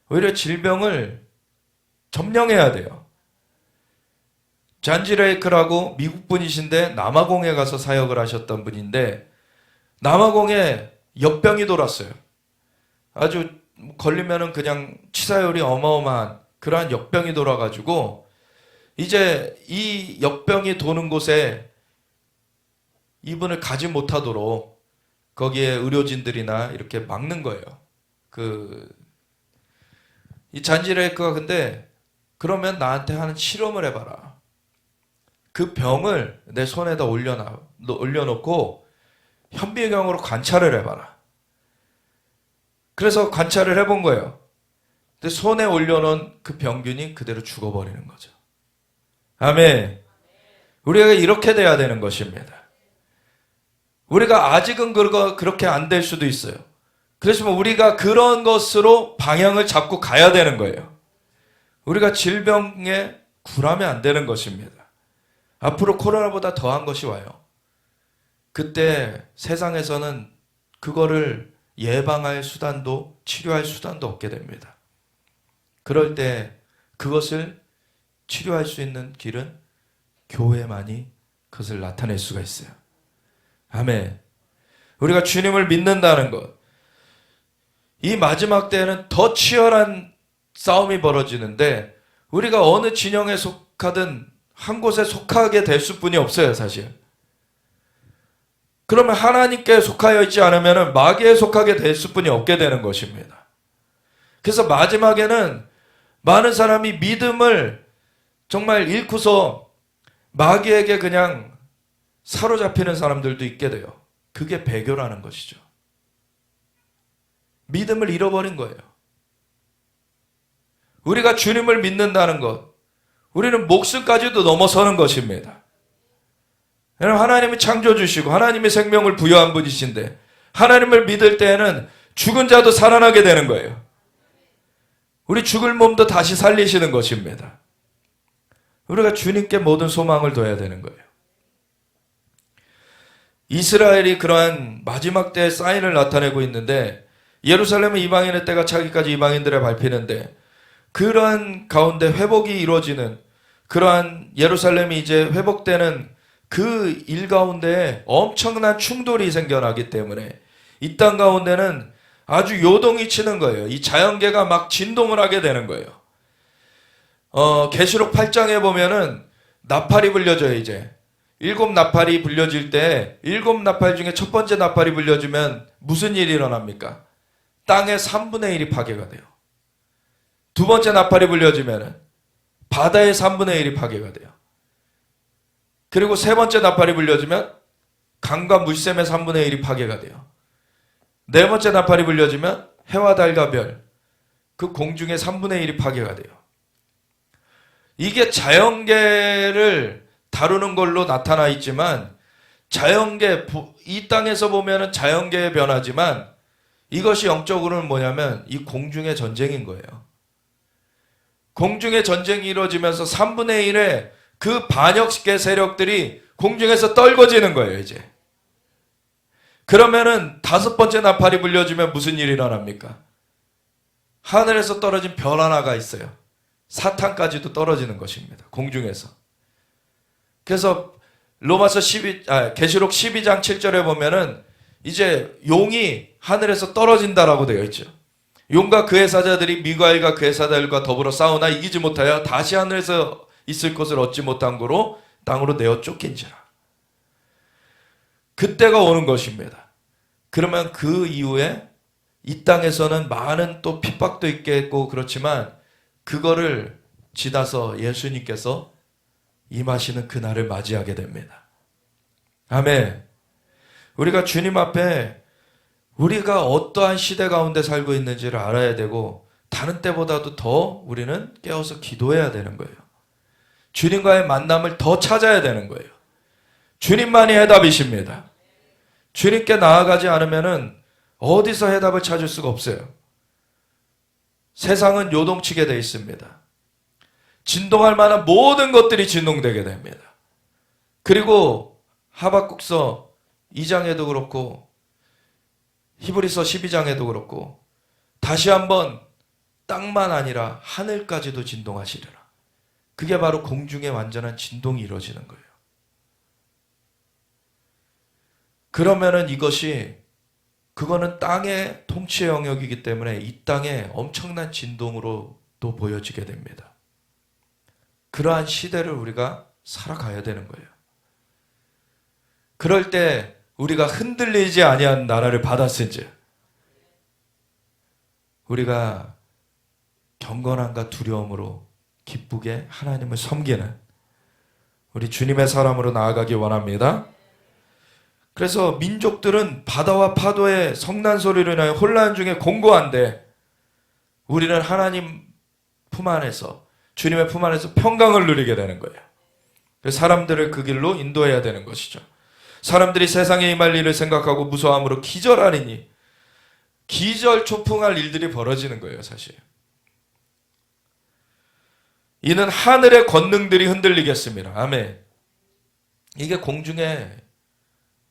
오히려 질병을 점령해야 돼요. 잔지 레이크라고 미국 분이신데 남아공에 가서 사역을 하셨던 분인데 남아공에 역병이 돌았어요. 아주 걸리면은 그냥 치사율이 어마어마한 그러한 역병이 돌아가지고 이제 이 역병이 도는 곳에 이분을 가지 못하도록 거기에 의료진들이나 이렇게 막는 거예요. 이 잔지 레이크가 근데 그러면 나한테 하는 실험을 해봐라. 그 병을 내 손에다 올려놓고 현미경으로 관찰을 해봐라. 그래서 관찰을 해본 거예요. 근데 손에 올려놓은 그 병균이 그대로 죽어버리는 거죠. 아멘. 우리가 이렇게 돼야 되는 것입니다. 우리가 아직은 그렇게 안 될 수도 있어요. 그렇지만 우리가 그런 것으로 방향을 잡고 가야 되는 거예요. 우리가 질병에 굴하면 안 되는 것입니다. 앞으로 코로나보다 더한 것이 와요. 그때 세상에서는 그거를 예방할 수단도 치료할 수단도 없게 됩니다. 그럴 때 그것을 치료할 수 있는 길은 교회만이 그것을 나타낼 수가 있어요. 아멘. 우리가 주님을 믿는다는 것. 이 마지막 때에는 더 치열한 싸움이 벌어지는데 우리가 어느 진영에 속하든 한 곳에 속하게 될 수뿐이 없어요, 사실. 그러면 하나님께 속하여 있지 않으면 마귀에 속하게 될 수뿐이 없게 되는 것입니다. 그래서 마지막에는 많은 사람이 믿음을 정말 잃고서 마귀에게 그냥 사로잡히는 사람들도 있게 돼요. 그게 배교라는 것이죠. 믿음을 잃어버린 거예요. 우리가 주님을 믿는다는 것, 우리는 목숨까지도 넘어서는 것입니다. 여러분, 하나님이 창조주시고 하나님이 생명을 부여한 분이신데 하나님을 믿을 때에는 죽은 자도 살아나게 되는 거예요. 우리 죽을 몸도 다시 살리시는 것입니다. 우리가 주님께 모든 소망을 둬야 되는 거예요. 이스라엘이 그러한 마지막 때의 사인을 나타내고 있는데 예루살렘은 이방인의 때가 차기까지 이방인들에 밟히는데 그러한 가운데 회복이 이루어지는 그러한 예루살렘이 이제 회복되는 그 일 가운데 엄청난 충돌이 생겨나기 때문에 이 땅 가운데는 아주 요동이 치는 거예요. 이 자연계가 막 진동을 하게 되는 거예요. 계시록 8장에 보면은 나팔이 불려져요. 이제 7 나팔이 불려질 때 7 나팔 중에 첫 번째 나팔이 불려지면 무슨 일이 일어납니까? 땅의 3분의 1이 파괴가 돼요. 두 번째 나팔이 불려지면 바다의 3분의 1이 파괴가 돼요. 그리고 세 번째 나팔이 불려지면 강과 물샘의 3분의 1이 파괴가 돼요. 네 번째 나팔이 불려지면 해와 달과 별, 그 공중의 3분의 1이 파괴가 돼요. 이게 자연계를 다루는 걸로 나타나 있지만 자연계, 이 땅에서 보면은 자연계의 변화지만 이것이 영적으로는 뭐냐면 이 공중의 전쟁인 거예요. 공중의 전쟁이 이루어지면서 3분의 1의 그 반역계 세력들이 공중에서 떨궈지는 거예요, 이제. 그러면은 5번째 나팔이 불려지면 무슨 일이 일어납니까? 하늘에서 떨어진 별 하나가 있어요. 사탄까지도 떨어지는 것입니다. 공중에서. 그래서 계시록 12장 7절에 보면은 이제 용이 하늘에서 떨어진다라고 되어 있죠. 용과 그의 사자들이 미가엘과 그의 사자들과 더불어 싸우나 이기지 못하여 다시 하늘에서 있을 것을 얻지 못한 거로 땅으로 내어 쫓긴지라. 그때가 오는 것입니다. 그러면 그 이후에 이 땅에서는 많은 또 핍박도 있겠고 그렇지만 그거를 지나서 예수님께서 임하시는 그날을 맞이하게 됩니다. 아멘. 우리가 주님 앞에 우리가 어떠한 시대 가운데 살고 있는지를 알아야 되고 다른 때보다도 더 우리는 깨어서 기도해야 되는 거예요. 주님과의 만남을 더 찾아야 되는 거예요. 주님만이 해답이십니다. 주님께 나아가지 않으면 어디서 해답을 찾을 수가 없어요. 세상은 요동치게 되어 있습니다. 진동할 만한 모든 것들이 진동되게 됩니다. 그리고 하박국서 2장에도 그렇고 히브리서 12장에도 그렇고 다시 한번 땅만 아니라 하늘까지도 진동하시리라. 그게 바로 공중의 완전한 진동이 이루어지는 거예요. 그러면은 그거는 땅의 통치의 영역이기 때문에 이 땅에 엄청난 진동으로 또 보여지게 됩니다. 그러한 시대를 우리가 살아가야 되는 거예요. 그럴 때 우리가 흔들리지 아니한 나라를 받았은지 우리가 경건함과 두려움으로 기쁘게 하나님을 섬기는 우리 주님의 사람으로 나아가기 원합니다. 그래서 민족들은 바다와 파도의 성난 소리로 인하여 혼란 중에 공고한데 우리는 하나님 품 안에서, 주님의 품 안에서 평강을 누리게 되는 거예요. 그래서 사람들을 그 길로 인도해야 되는 것이죠. 사람들이 세상에 임할 일을 생각하고 무서워함으로 기절하리니, 기절초풍할 일들이 벌어지는 거예요, 사실. 이는 하늘의 권능들이 흔들리겠습니다. 아멘. 이게 공중에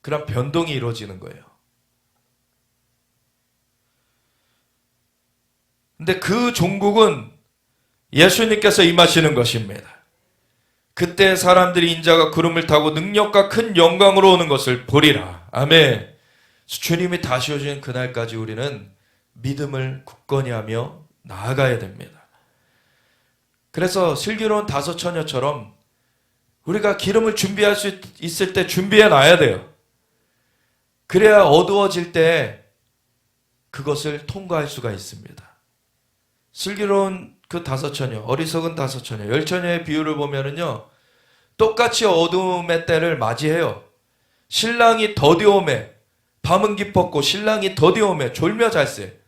그런 변동이 이루어지는 거예요. 근데 그 종국은 예수님께서 임하시는 것입니다. 그때 사람들이 인자가 구름을 타고 능력과 큰 영광으로 오는 것을 보리라. 아멘. 주님이 다시 오시는 그날까지 우리는 믿음을 굳건히 하며 나아가야 됩니다. 그래서 슬기로운 다섯 처녀처럼 우리가 기름을 준비할 수 있을 때 준비해 놔야 돼요. 그래야 어두워질 때 그것을 통과할 수가 있습니다. 슬기로운 그 다섯 처녀, 어리석은 다섯 처녀, 열 처녀의 비유를 보면은요, 똑같이 어두움의 때를 맞이해요. 신랑이 더디오매, 밤은 깊었고 신랑이 더디오매 졸며 잘세.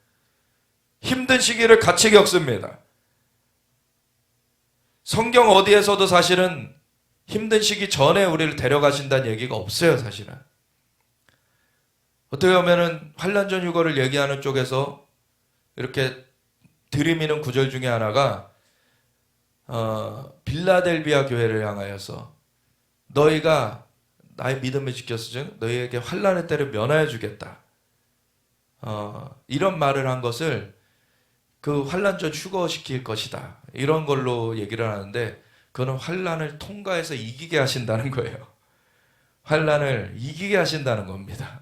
힘든 시기를 같이 겪습니다. 성경 어디에서도 사실은 힘든 시기 전에 우리를 데려가신다는 얘기가 없어요, 사실은. 어떻게 보면은 환난전 휴거를 얘기하는 쪽에서 이렇게 들이미는 구절 중에 하나가 빌라델비아 교회를 향하여서 너희가 나의 믿음을 지켰으니 너희에게 환난의 때를 면하여 주겠다. 이런 말을 한 것을 그 환난전 휴거시킬 것이다. 이런 걸로 얘기를 하는데 그거는 환난을 통과해서 이기게 하신다는 거예요. 환난을 이기게 하신다는 겁니다.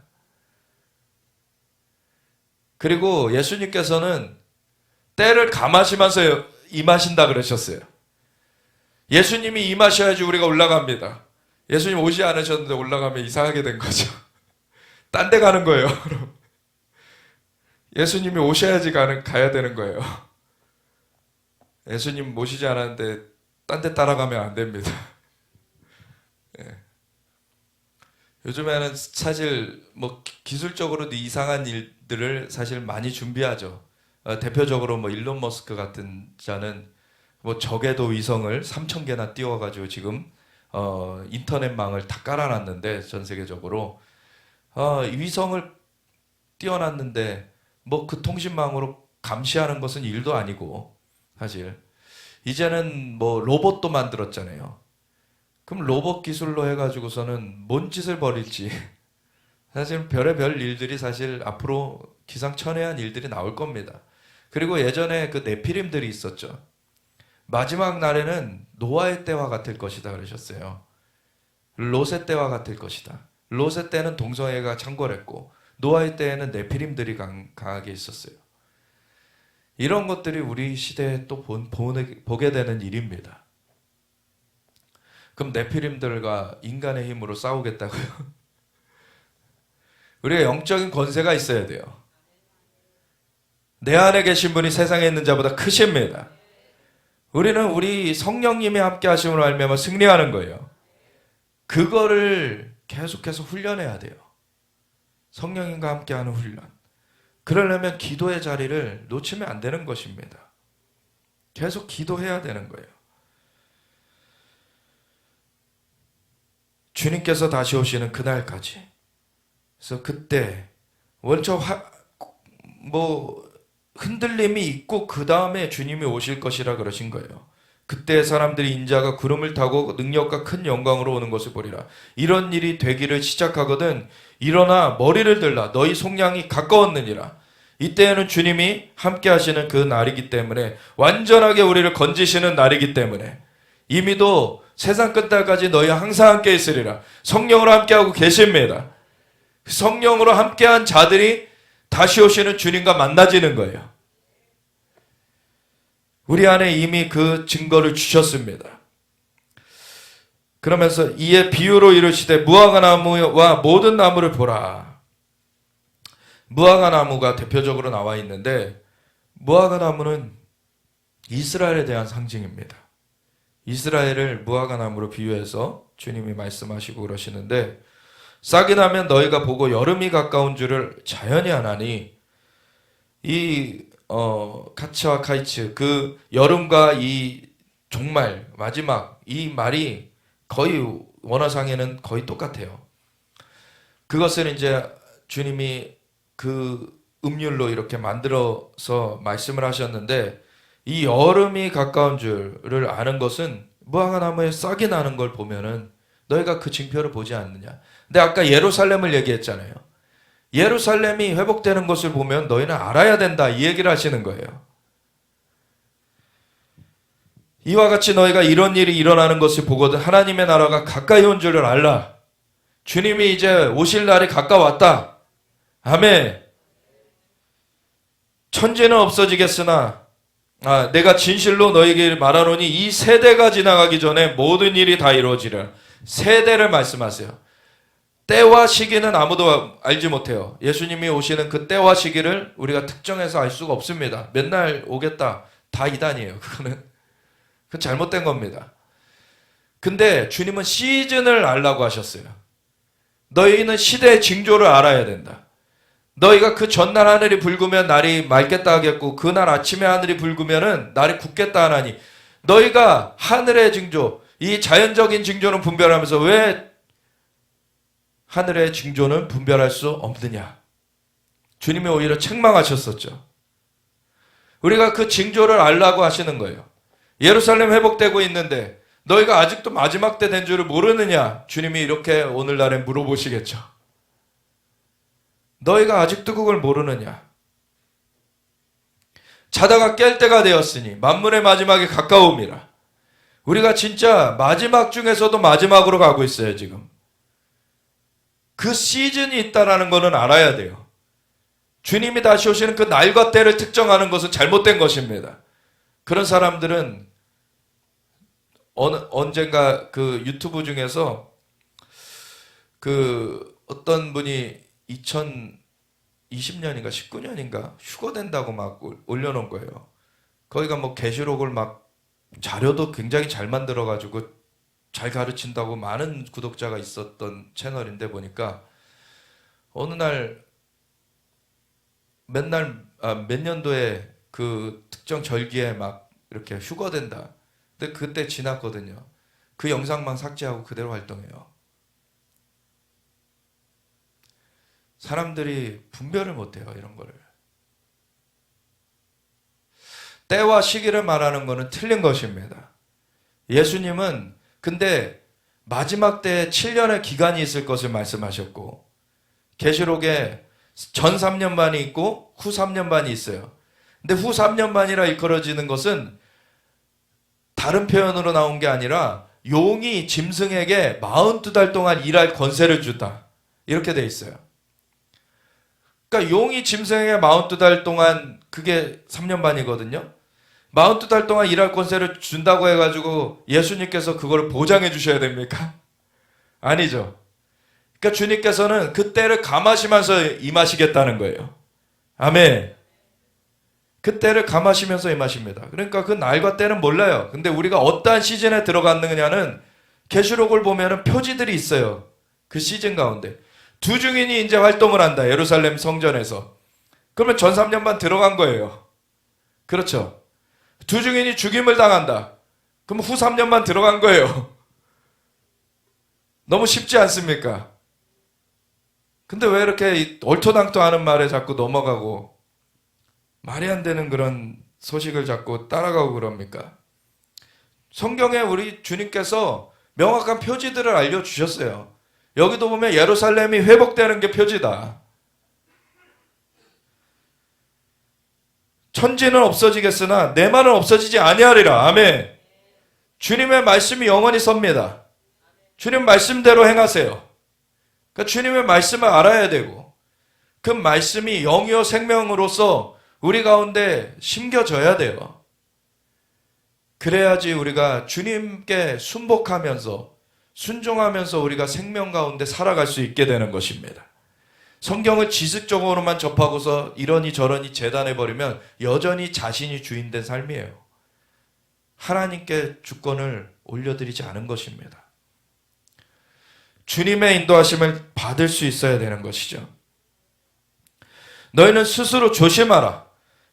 그리고 예수님께서는 때를 감하시면서 임하신다 그러셨어요. 예수님이 임하셔야지 우리가 올라갑니다. 예수님 오지 않으셨는데 올라가면 이상하게 된 거죠. 딴 데 가는 거예요. 예수님이 오셔야지 가야 되는 거예요. 예수님 모시지 않았는데 딴 데 따라가면 안 됩니다. 예. 요즘에는 사실 뭐 기술적으로도 이상한 일들을 사실 많이 준비하죠. 대표적으로 뭐 일론 머스크 같은 자는 뭐 적외도 위성을 3,000개나 띄워가지고 지금 인터넷망을 다 깔아놨는데 전 세계적으로 위성을 띄워놨는데 뭐 그 통신망으로 감시하는 것은 일도 아니고 사실 이제는 뭐 로봇도 만들었잖아요. 그럼 로봇 기술로 해가지고서는 뭔 짓을 벌일지 사실 별의별 일들이 사실 앞으로 기상천외한 일들이 나올 겁니다. 그리고 예전에 그 네피림들이 있었죠. 마지막 날에는 노아의 때와 같을 것이다 그러셨어요. 롯의 때와 같을 것이다. 롯의 때는 동성애가 창궐했고 노아의 때에는 네피림들이 강하게 있었어요. 이런 것들이 우리 시대에 또 보게 되는 일입니다. 그럼 네피림들과 인간의 힘으로 싸우겠다고요? 우리가 영적인 권세가 있어야 돼요. 내 안에 계신 분이 세상에 있는 자보다 크십니다. 우리는 우리 성령님이 함께 하심으로 알면 승리하는 거예요. 그거를 계속해서 훈련해야 돼요. 성령님과 함께하는 훈련. 그러려면 기도의 자리를 놓치면 안 되는 것입니다. 계속 기도해야 되는 거예요. 주님께서 다시 오시는 그날까지. 그래서 그때 원처 흔들림이 있고 그 다음에 주님이 오실 것이라 그러신 거예요. 그때 사람들이 인자가 구름을 타고 능력과 큰 영광으로 오는 것을 보리라. 이런 일이 되기를 시작하거든 일어나 머리를 들라 너희 속량이 가까웠느니라. 이때에는 주님이 함께 하시는 그 날이기 때문에 완전하게 우리를 건지시는 날이기 때문에 이미도 세상 끝날까지 너희 항상 함께 있으리라. 성령으로 함께하고 계십니다. 성령으로 함께한 자들이 다시 오시는 주님과 만나지는 거예요. 우리 안에 이미 그 증거를 주셨습니다. 그러면서 이에 비유로 이르시되 무화과 나무와 모든 나무를 보라. 무화과 나무가 대표적으로 나와 있는데 무화과 나무는 이스라엘에 대한 상징입니다. 이스라엘을 무화과 나무로 비유해서 주님이 말씀하시고 그러시는데 싹이 나면 너희가 보고 여름이 가까운 줄을 자연히 아나니. 이 카츠와 카이츠, 그 여름과 이 종말 마지막, 이 말이 거의 원어상에는 거의 똑같아요. 그것을 이제 주님이 그 음률로 이렇게 만들어서 말씀을 하셨는데, 이 여름이 가까운 줄을 아는 것은 무화과나무에 싹이 나는 걸 보면은 너희가 그 징표를 보지 않느냐. 근데 아까 예루살렘을 얘기했잖아요. 예루살렘이 회복되는 것을 보면 너희는 알아야 된다, 이 얘기를 하시는 거예요. 이와 같이 너희가 이런 일이 일어나는 것을 보거든 하나님의 나라가 가까이 온 줄을 알라. 주님이 이제 오실 날이 가까웠다. 아멘. 천지는 없어지겠으나 내가 진실로 너희에게 말하노니 이 세대가 지나가기 전에 모든 일이 다 이루어지리라. 세대를 말씀하세요. 때와 시기는 아무도 알지 못해요. 예수님이 오시는 그 때와 시기를 우리가 특정해서 알 수가 없습니다. 맨날 오겠다, 다 이단이에요. 그건 잘못된 겁니다. 근데 주님은 시즌을 알라고 하셨어요. 너희는 시대의 징조를 알아야 된다. 너희가 그 전날 하늘이 붉으면 날이 맑겠다 하겠고, 그날 아침에 하늘이 붉으면은 날이 굳겠다 하나니, 너희가 하늘의 징조, 이 자연적인 징조는 분별하면서 왜 하늘의 징조는 분별할 수 없느냐. 주님이 오히려 책망하셨었죠. 우리가 그 징조를 알라고 하시는 거예요. 예루살렘 회복되고 있는데 너희가 아직도 마지막 때 된 줄을 모르느냐. 주님이 이렇게 오늘날에 물어보시겠죠. 너희가 아직도 그걸 모르느냐. 자다가 깰 때가 되었으니 만물의 마지막이 가까움이라. 우리가 진짜 마지막 중에서도 마지막으로 가고 있어요. 지금 그 시즌이 있다라는 거는 알아야 돼요. 주님이 다시 오시는 그 날과 때를 특정하는 것은 잘못된 것입니다. 그런 사람들은 언젠가 그 유튜브 중에서 그 어떤 분이 2020년인가 19년인가 휴거된다고 막 올려놓은 거예요. 거기가 뭐 계시록을 막 자료도 굉장히 잘 만들어가지고 잘 가르친다고 많은 구독자가 있었던 채널인데, 보니까 어느 날 맨날 몇 년도에 그 특정 절기에 막 이렇게 휴거된다. 근데 그때 지났거든요. 그 영상만 삭제하고 그대로 활동해요. 사람들이 분별을 못해요, 이런 거를. 때와 시기를 말하는 것은 틀린 것입니다. 예수님은 근데 마지막 때에 7년의 기간이 있을 것을 말씀하셨고, 계시록에 전 3년 반이 있고 후 3년 반이 있어요. 근데 후 3년 반이라 일컬어지는 것은 다른 표현으로 나온 게 아니라 용이 짐승에게 42달 동안 일할 권세를 준다, 이렇게 돼 있어요. 그러니까 용이 짐승에게 42달 동안, 그게 3년 반이거든요. 42달 동안 일할 권세를 준다고 해가지고 예수님께서 그걸 보장해 주셔야 됩니까? 아니죠. 그러니까 주님께서는 그 때를 감하시면서 임하시겠다는 거예요. 아멘. 그 때를 감하시면서 임하십니다. 그러니까 그 날과 때는 몰라요. 근데 우리가 어떠한 시즌에 들어갔느냐는 계시록을 보면은 표지들이 있어요. 그 시즌 가운데. 두 증인이 이제 활동을 한다. 예루살렘 성전에서. 그러면 전 3년만 들어간 거예요. 그렇죠. 두 증인이 죽임을 당한다. 그럼 후 3년만 들어간 거예요. 너무 쉽지 않습니까? 근데 왜 이렇게 얼토당토하는 말에 자꾸 넘어가고 말이 안 되는 그런 소식을 자꾸 따라가고 그럽니까? 성경에 우리 주님께서 명확한 표지들을 알려주셨어요. 여기도 보면 예루살렘이 회복되는 게 표지다. 천지는 없어지겠으나 내 말은 없어지지 아니하리라. 아멘. 주님의 말씀이 영원히 섭니다. 주님 말씀대로 행하세요. 그러니까 주님의 말씀을 알아야 되고, 그 말씀이 영이요 생명으로서 우리 가운데 심겨져야 돼요. 그래야지 우리가 주님께 순복하면서 순종하면서 우리가 생명 가운데 살아갈 수 있게 되는 것입니다. 성경을 지식적으로만 접하고서 이러니 저러니 재단해버리면 여전히 자신이 주인된 삶이에요. 하나님께 주권을 올려드리지 않은 것입니다. 주님의 인도하심을 받을 수 있어야 되는 것이죠. 너희는 스스로 조심하라.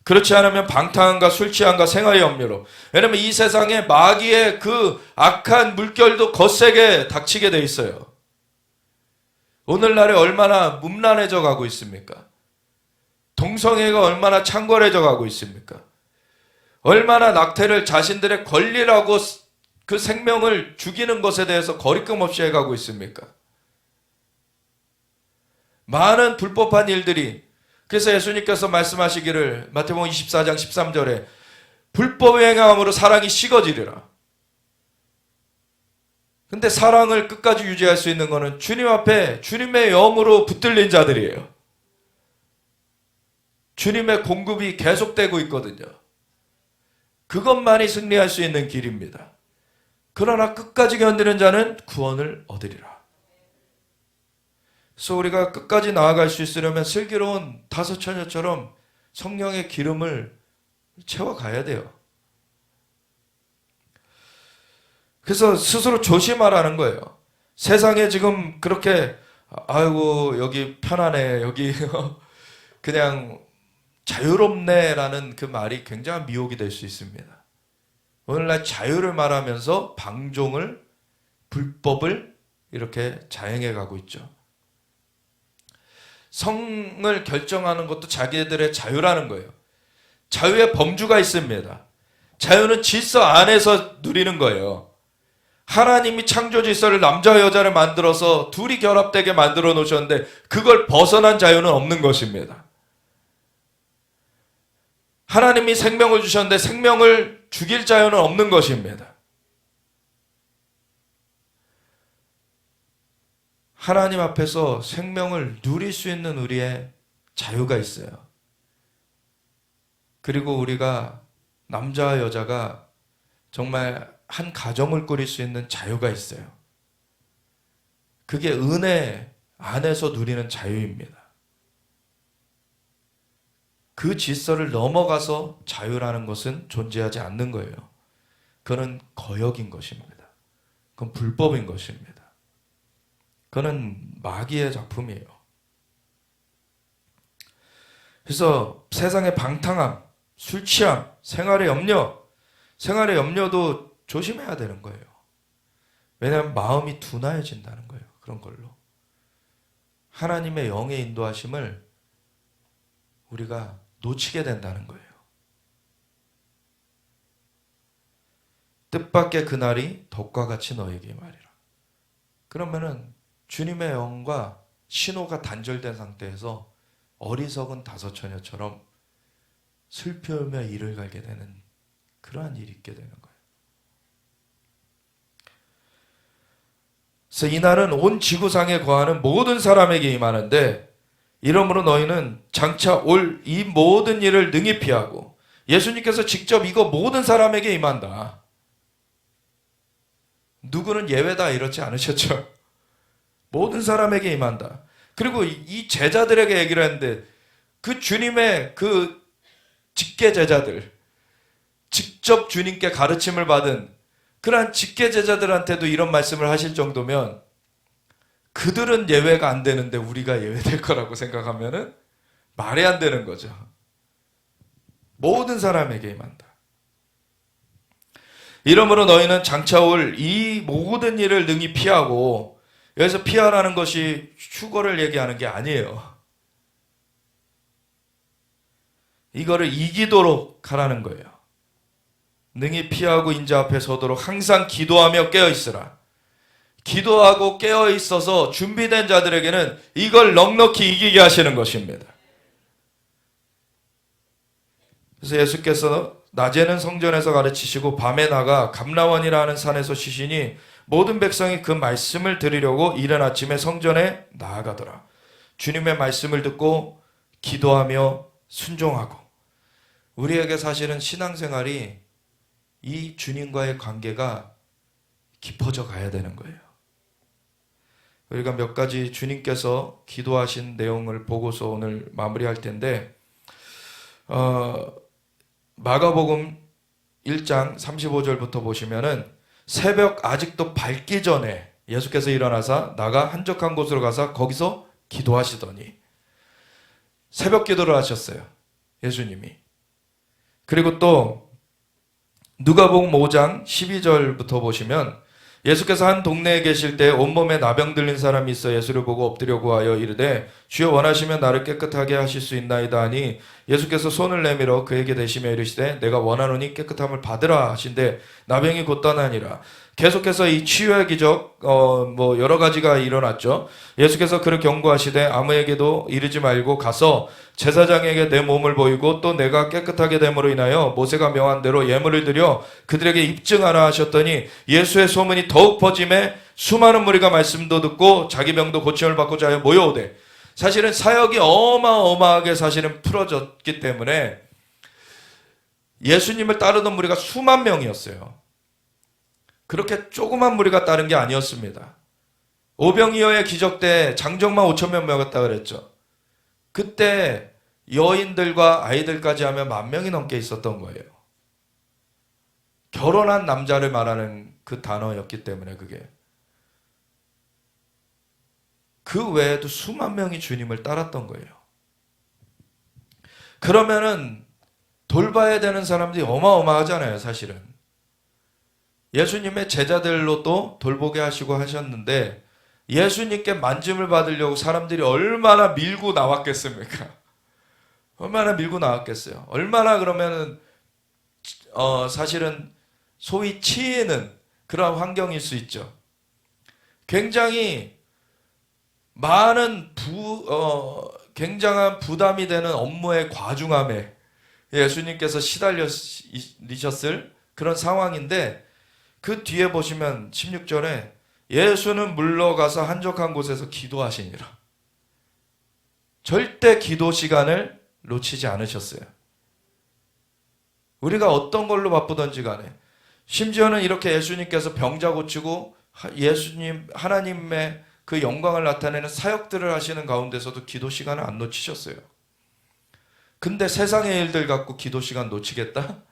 그렇지 않으면 방탕함과 술 취함과 생활의 염려로. 왜냐하면 이 세상에 마귀의 그 악한 물결도 거세게 닥치게 돼 있어요. 오늘날에 얼마나 문란해져 가고 있습니까? 동성애가 얼마나 창궐해져 가고 있습니까? 얼마나 낙태를 자신들의 권리라고 그 생명을 죽이는 것에 대해서 거리낌 없이 해가고 있습니까? 많은 불법한 일들이, 그래서 예수님께서 말씀하시기를 마태복음 24장 13절에 불법의 행함으로 사랑이 식어지리라. 근데 사랑을 끝까지 유지할 수 있는 것은 주님 앞에 주님의 영으로 붙들린 자들이에요. 주님의 공급이 계속되고 있거든요. 그것만이 승리할 수 있는 길입니다. 그러나 끝까지 견디는 자는 구원을 얻으리라. 그래서 우리가 끝까지 나아갈 수 있으려면 슬기로운 다섯 처녀처럼 성령의 기름을 채워가야 돼요. 그래서 스스로 조심하라는 거예요. 세상에 지금 그렇게 아이고 여기 편하네, 여기 그냥 자유롭네라는 그 말이 굉장한 미혹이 될 수 있습니다. 오늘날 자유를 말하면서 방종을, 불법을 이렇게 자행해 가고 있죠. 성을 결정하는 것도 자기들의 자유라는 거예요. 자유의 범주가 있습니다. 자유는 질서 안에서 누리는 거예요. 하나님이 창조 질서를 남자와 여자를 만들어서 둘이 결합되게 만들어 놓으셨는데 그걸 벗어난 자유는 없는 것입니다. 하나님이 생명을 주셨는데 생명을 죽일 자유는 없는 것입니다. 하나님 앞에서 생명을 누릴 수 있는 우리의 자유가 있어요. 그리고 우리가 남자와 여자가 정말 한 가정을 꾸릴 수 있는 자유가 있어요. 그게 은혜 안에서 누리는 자유입니다. 그 질서를 넘어가서 자유라는 것은 존재하지 않는 거예요. 그건 거역인 것입니다. 그건 불법인 것입니다. 그건 마귀의 작품이에요. 그래서 세상의 방탕함, 술 취함, 생활의 염려도 조심해야 되는 거예요. 왜냐하면 마음이 둔하여진다는 거예요. 그런 걸로. 하나님의 영의 인도하심을 우리가 놓치게 된다는 거예요. 뜻밖의 그날이 덕과 같이 너에게 말이라. 그러면은 주님의 영과 신호가 단절된 상태에서 어리석은 다섯 처녀처럼 슬퍼하며 이를 갈게 되는 그러한 일이 있게 되는 거예요. 그래서 이날은 온 지구상에 거하는 모든 사람에게 임하는데 이러므로 너희는 장차 올 이 모든 일을 능히 피하고, 예수님께서 직접 이거 모든 사람에게 임한다. 누구는 예외다 이렇지 않으셨죠. 모든 사람에게 임한다. 그리고 이 제자들에게 얘기를 했는데 그 주님의 그 직계 제자들, 직접 주님께 가르침을 받은 그러한 직계 제자들한테도 이런 말씀을 하실 정도면 그들은 예외가 안 되는데 우리가 예외될 거라고 생각하면은 말이 안 되는 거죠. 모든 사람에게 임한다. 이러므로 너희는 장차 올 이 모든 일을 능히 피하고, 여기서 피하라는 것이 휴거를 얘기하는 게 아니에요. 이거를 이기도록 하라는 거예요. 능히 피하고 인자 앞에 서도록 항상 기도하며 깨어있으라. 기도하고 깨어있어서 준비된 자들에게는 이걸 넉넉히 이기게 하시는 것입니다. 그래서 예수께서 낮에는 성전에서 가르치시고 밤에 나가 감라원이라는 산에서 쉬시니 모든 백성이 그 말씀을 들으려고 이른 아침에 성전에 나아가더라. 주님의 말씀을 듣고 기도하며 순종하고. 우리에게 사실은 신앙생활이 이 주님과의 관계가 깊어져 가야 되는 거예요. 우리가 몇 가지 주님께서 기도하신 내용을 보고서 오늘 마무리할 텐데, 마가복음 1장 35절부터 보시면은 새벽 아직도 밝기 전에 예수께서 일어나사 나가 한적한 곳으로 가서 거기서 기도하시더니 새벽 기도를 하셨어요. 예수님이. 그리고 또 누가복음 5장 12절부터 보시면 예수께서 한 동네에 계실 때 온몸에 나병 들린 사람이 있어 예수를 보고 엎드려 구하여 이르되 주여 원하시면 나를 깨끗하게 하실 수 있나이다 하니 예수께서 손을 내밀어 그에게 대시며 이르시되 내가 원하노니 깨끗함을 받으라 하신데 나병이 곧 떠나니라. 계속해서 이 치유의 기적 여러 가지가 일어났죠. 예수께서 그를 경고하시되 아무에게도 이르지 말고 가서 제사장에게 내 몸을 보이고 또 내가 깨끗하게 됨으로 인하여 모세가 명한 대로 예물을 드려 그들에게 입증하라 하셨더니 예수의 소문이 더욱 퍼짐에 수많은 무리가 말씀도 듣고 자기 병도 고침을 받고자 하여 모여오되, 사실은 사역이 어마어마하게 사실은 풀어졌기 때문에 예수님을 따르던 무리가 수만 명이었어요. 그렇게 조그만 무리가 따른 게 아니었습니다. 오병이어의 기적 때 장정만 5,000명 먹었다 그랬죠. 그때 여인들과 아이들까지 하면 10,000명이 넘게 있었던 거예요. 결혼한 남자를 말하는 그 단어였기 때문에 그게. 그 외에도 수만 명이 주님을 따랐던 거예요. 그러면은 돌봐야 되는 사람들이 어마어마하잖아요, 사실은. 예수님의 제자들로 또 돌보게 하시고 하셨는데 예수님께 만짐을 받으려고 사람들이 얼마나 밀고 나왔겠습니까? 얼마나 밀고 나왔겠어요. 얼마나 그러면은 사실은 소위 치이는 그런 환경일 수 있죠. 굉장히 많은 굉장한 부담이 되는 업무의 과중함에 예수님께서 시달리셨을 그런 상황인데, 그 뒤에 보시면 16절에 예수는 물러가서 한적한 곳에서 기도하시니라. 절대 기도 시간을 놓치지 않으셨어요. 우리가 어떤 걸로 바쁘던지 간에, 심지어는 이렇게 예수님께서 병자 고치고 예수님 하나님의 그 영광을 나타내는 사역들을 하시는 가운데서도 기도 시간을 안 놓치셨어요. 근데 세상의 일들 갖고 기도 시간 놓치겠다?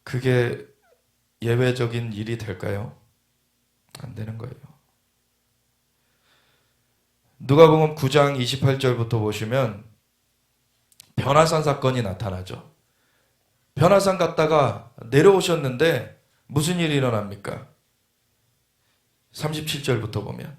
그게 예외적인 일이 될까요? 안 되는 거예요. 누가복음 9장 28절부터 보시면 변화산 사건이 나타나죠. 변화산 갔다가 내려오셨는데 무슨 일이 일어납니까? 37절부터 보면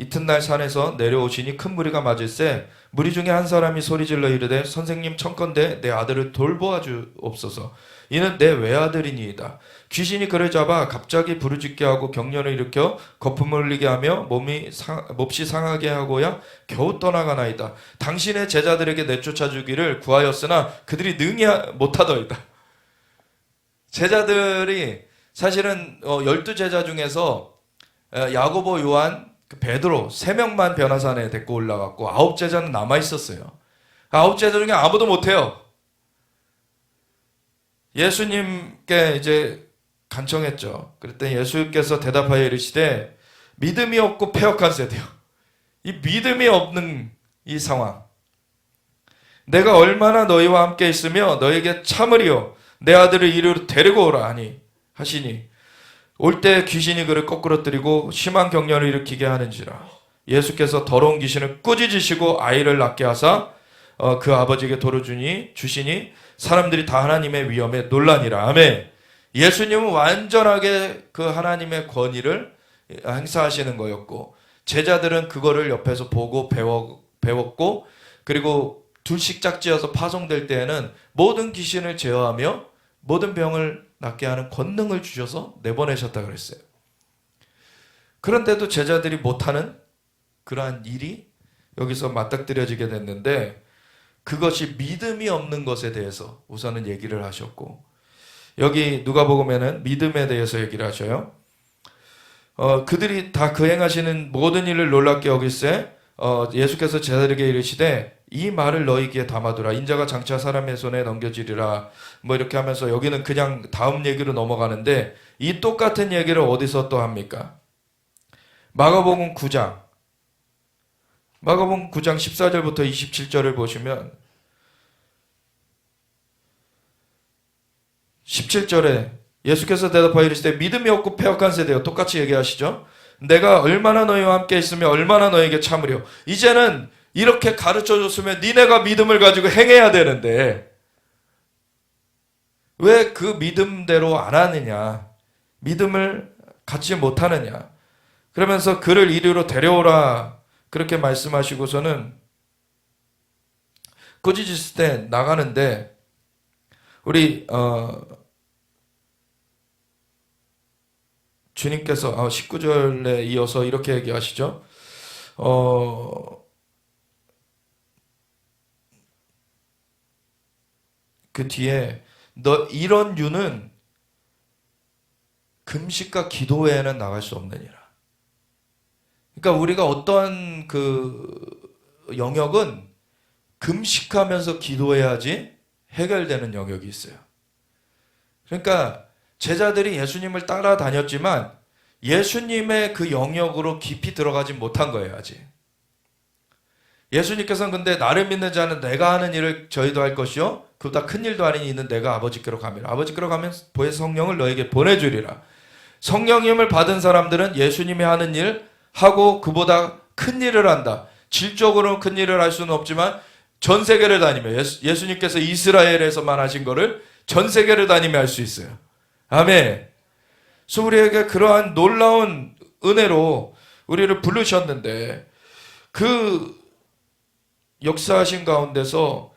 이튿날 산에서 내려오시니 큰 무리가 맞을세 무리 중에 한 사람이 소리질러 이르되 선생님 청컨대 내 아들을 돌보아 주옵소서. 이는 내 외아들이니이다. 귀신이 그를 잡아 갑자기 부르짖게 하고 경련을 일으켜 거품을 흘리게 하며 몹시 상하게 하고야 겨우 떠나가나이다. 당신의 제자들에게 내쫓아 주기를 구하였으나 그들이 능히 못하더이다. 제자들이 사실은 12제자 중에서 야고보, 요한, 베드로 3명만 변화산에 데리고 올라갔고 9제자는 남아있었어요. 9제자 중에 아무도 못해요. 예수님께 이제 간청했죠. 그랬더니 예수께서 대답하여 이르시되 믿음이 없고 패역한 세대요. 이 믿음이 없는 이 상황. 내가 얼마나 너희와 함께 있으며 너에게 참으리요 내 아들을 이리로 데리고 오라 하시니 올 때 귀신이 그를 거꾸러뜨리고 심한 경련을 일으키게 하는지라. 예수께서 더러운 귀신을 꾸짖으시고 아이를 낳게 하사 그 아버지에게 주시니 사람들이 다 하나님의 위엄에 놀라니라. 아멘. 예수님은 완전하게 그 하나님의 권위를 행사하시는 거였고 제자들은 그거를 옆에서 보고 배웠고, 그리고 둘씩 짝지어서 파송될 때에는 모든 귀신을 제어하며 모든 병을 낫게 하는 권능을 주셔서 내보내셨다 그랬어요. 그런데도 제자들이 못하는 그러한 일이 여기서 맞닥뜨려지게 됐는데, 그것이 믿음이 없는 것에 대해서 우선은 얘기를 하셨고, 여기 누가복음에는 믿음에 대해서 얘기를 하셔요. 그들이 다 그 행하시는 모든 일을 놀랍게 여길세 예수께서 제자들에게 이르시되 이 말을 너희 귀에 담아두라. 인자가 장차 사람의 손에 넘겨지리라. 이렇게 하면서 여기는 그냥 다음 얘기로 넘어가는데 이 똑같은 얘기를 어디서 또 합니까? 마가복음 9장 14절부터 27절을 보시면 17절에 예수께서 대답하여 이르시되 믿음이 없고 패역한 세대여. 똑같이 얘기하시죠. 내가 얼마나 너희와 함께 있으며 얼마나 너희에게 참으려. 이제는 이렇게 가르쳐줬으면 니네가 믿음을 가지고 행해야 되는데 왜 그 믿음대로 안 하느냐, 믿음을 갖지 못하느냐. 그러면서 그를 이리로 데려오라 그렇게 말씀하시고서는 꾸짖으실 때 나가는데, 우리 주님께서 19절에 이어서 이렇게 얘기하시죠. 그 뒤에 너 이런 유는 금식과 기도 외에는 나갈 수 없느니라. 그러니까 우리가 어떠한 그 영역은 금식하면서 기도해야지 해결되는 영역이 있어요. 그러니까 제자들이 예수님을 따라다녔지만 예수님의 그 영역으로 깊이 들어가지 못한 거예요, 아직. 예수님께서는 근데 나를 믿는 자는 내가 하는 일을 저희도 할 것이요 그보다 큰 일도 아니니 이는 내가 아버지께로 가미라. 아버지께로 가면 보혜 성령을 너에게 보내주리라. 성령님을 받은 사람들은 예수님이 하는 일 하고 그보다 큰 일을 한다. 질적으로는 큰 일을 할 수는 없지만 전 세계를 다니며 예수님께서 이스라엘에서만 하신 거를 전 세계를 다니며 할 수 있어요. 아멘. 그래서 우리에게 그러한 놀라운 은혜로 우리를 부르셨는데 그 역사하신 가운데서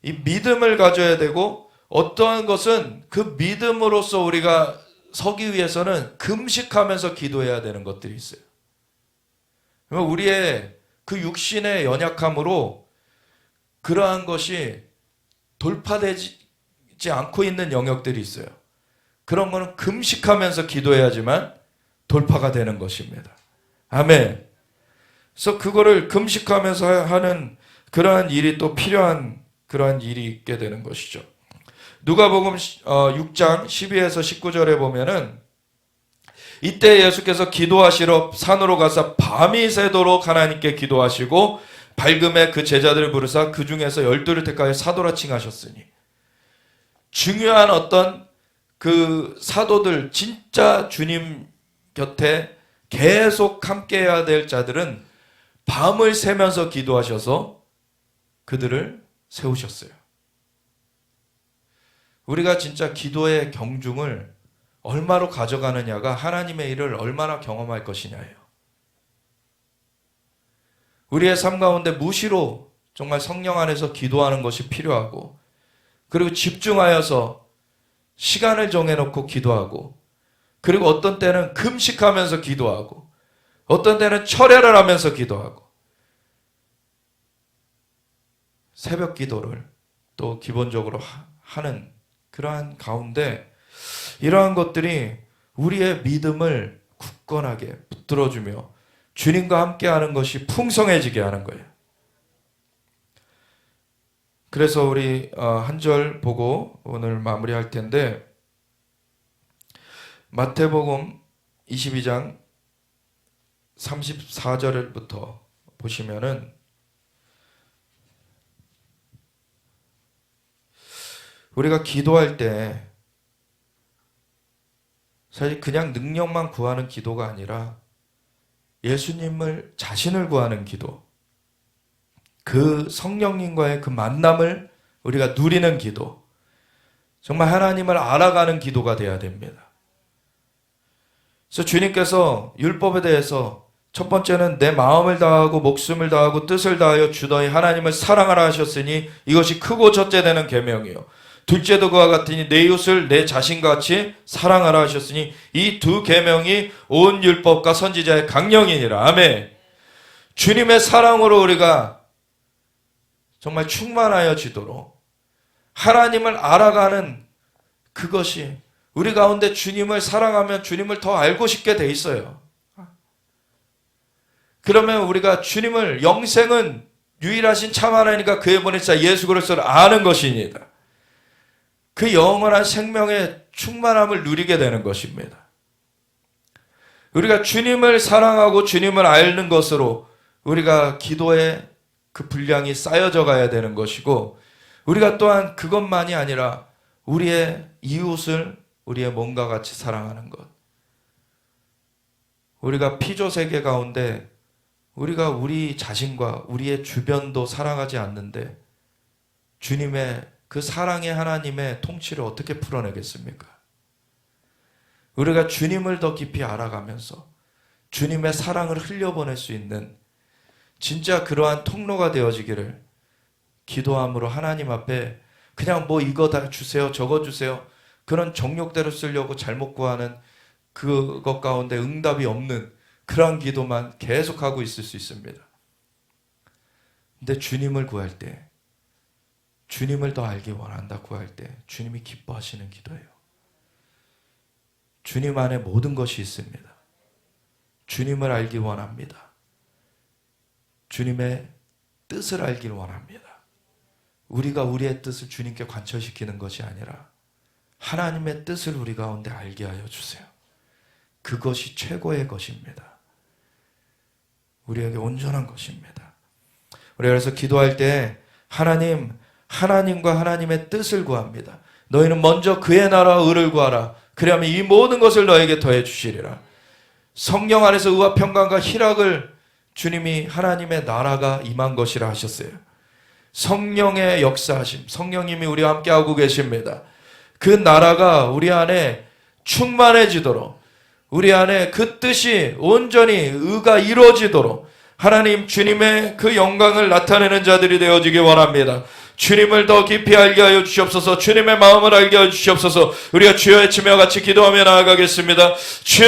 이 믿음을 가져야 되고, 어떠한 것은 그 믿음으로써 우리가 서기 위해서는 금식하면서 기도해야 되는 것들이 있어요. 우리의 그 육신의 연약함으로 그러한 것이 돌파되지 않고 있는 영역들이 있어요. 그런 거는 금식하면서 기도해야지만 돌파가 되는 것입니다. 아멘. 그래서 그거를 금식하면서 하는 그러한 일이 또 필요한 그러한 일이 있게 되는 것이죠. 누가복음 6장 12에서 19절에 보면은 이때 예수께서 기도하시러 산으로 가서 밤이 새도록 하나님께 기도하시고 밝음에 그 제자들을 부르사 그 중에서 12를 택하여 사도라 칭하셨으니, 중요한 어떤 그 사도들, 진짜 주님 곁에 계속 함께 해야 될 자들은 밤을 새면서 기도하셔서 그들을 세우셨어요. 우리가 진짜 기도의 경중을 얼마로 가져가느냐가 하나님의 일을 얼마나 경험할 것이냐예요. 우리의 삶 가운데 무시로 정말 성령 안에서 기도하는 것이 필요하고, 그리고 집중하여서 시간을 정해놓고 기도하고, 그리고 어떤 때는 금식하면서 기도하고, 어떤 때는 철야를 하면서 기도하고, 새벽 기도를 또 기본적으로 하는 그러한 가운데 이러한 것들이 우리의 믿음을 굳건하게 붙들어주며 주님과 함께하는 것이 풍성해지게 하는 거예요. 그래서 우리 한 절 보고 오늘 마무리할 텐데, 마태복음 22장 34절부터 보시면은 우리가 기도할 때 사실 그냥 능력만 구하는 기도가 아니라 예수님을 자신을 구하는 기도, 그 성령님과의 그 만남을 우리가 누리는 기도, 정말 하나님을 알아가는 기도가 되어야 됩니다. 그래서 주님께서 율법에 대해서 첫 번째는 내 마음을 다하고 목숨을 다하고 뜻을 다하여 주 너희 하나님을 사랑하라 하셨으니 이것이 크고 첫째 되는 계명이요. 둘째도 그와 같으니 내 이웃을 내 자신같이 사랑하라 하셨으니 이 두 계명이 온 율법과 선지자의 강령이니라. 아멘. 주님의 사랑으로 우리가 정말 충만하여지도록 하나님을 알아가는 그것이 우리 가운데, 주님을 사랑하면 주님을 더 알고 싶게 돼 있어요. 그러면 우리가 주님을, 영생은 유일하신 참 하나님과 그의 보내사 예수 그리스도를 아는 것이니이다. 그 영원한 생명의 충만함을 누리게 되는 것입니다. 우리가 주님을 사랑하고 주님을 알는 것으로 우리가 기도의 그 분량이 쌓여져 가야 되는 것이고, 우리가 또한 그것만이 아니라 우리의 이웃을 우리의 몸과 같이 사랑하는 것. 우리가 피조 세계 가운데 우리가 우리 자신과 우리의 주변도 사랑하지 않는데 주님의 그 사랑의 하나님의 통치를 어떻게 풀어내겠습니까? 우리가 주님을 더 깊이 알아가면서 주님의 사랑을 흘려보낼 수 있는 진짜 그러한 통로가 되어지기를 기도함으로 하나님 앞에 그냥 뭐 이거 다 주세요, 저거 주세요, 그런 정욕대로 쓰려고 잘못 구하는 그것 가운데 응답이 없는 그러한 기도만 계속하고 있을 수 있습니다. 근데 주님을 구할 때, 주님을 더 알기 원한다 구할 때 주님이 기뻐하시는 기도예요. 주님 안에 모든 것이 있습니다. 주님을 알기 원합니다. 주님의 뜻을 알길 원합니다. 우리가 우리의 뜻을 주님께 관철시키는 것이 아니라 하나님의 뜻을 우리 가운데 알게 하여 주세요. 그것이 최고의 것입니다. 우리에게 온전한 것입니다. 우리가 그래서 기도할 때 하나님과 하나님의 뜻을 구합니다. 너희는 먼저 그의 나라와 의를 구하라. 그리하면 이 모든 것을 너에게 더해 주시리라. 성령 안에서 의와 평강과 희락을 주님이 하나님의 나라가 임한 것이라 하셨어요. 성령의 역사하심, 성령님이 우리와 함께하고 계십니다. 그 나라가 우리 안에 충만해지도록, 우리 안에 그 뜻이 온전히 의가 이루어지도록 하나님 주님의 그 영광을 나타내는 자들이 되어지기 원합니다. 주님을 더 깊이 알게 하여 주시옵소서. 주님의 마음을 알게 하여 주시옵소서. 우리가 주여 외치며 같이 기도하며 나아가겠습니다. 주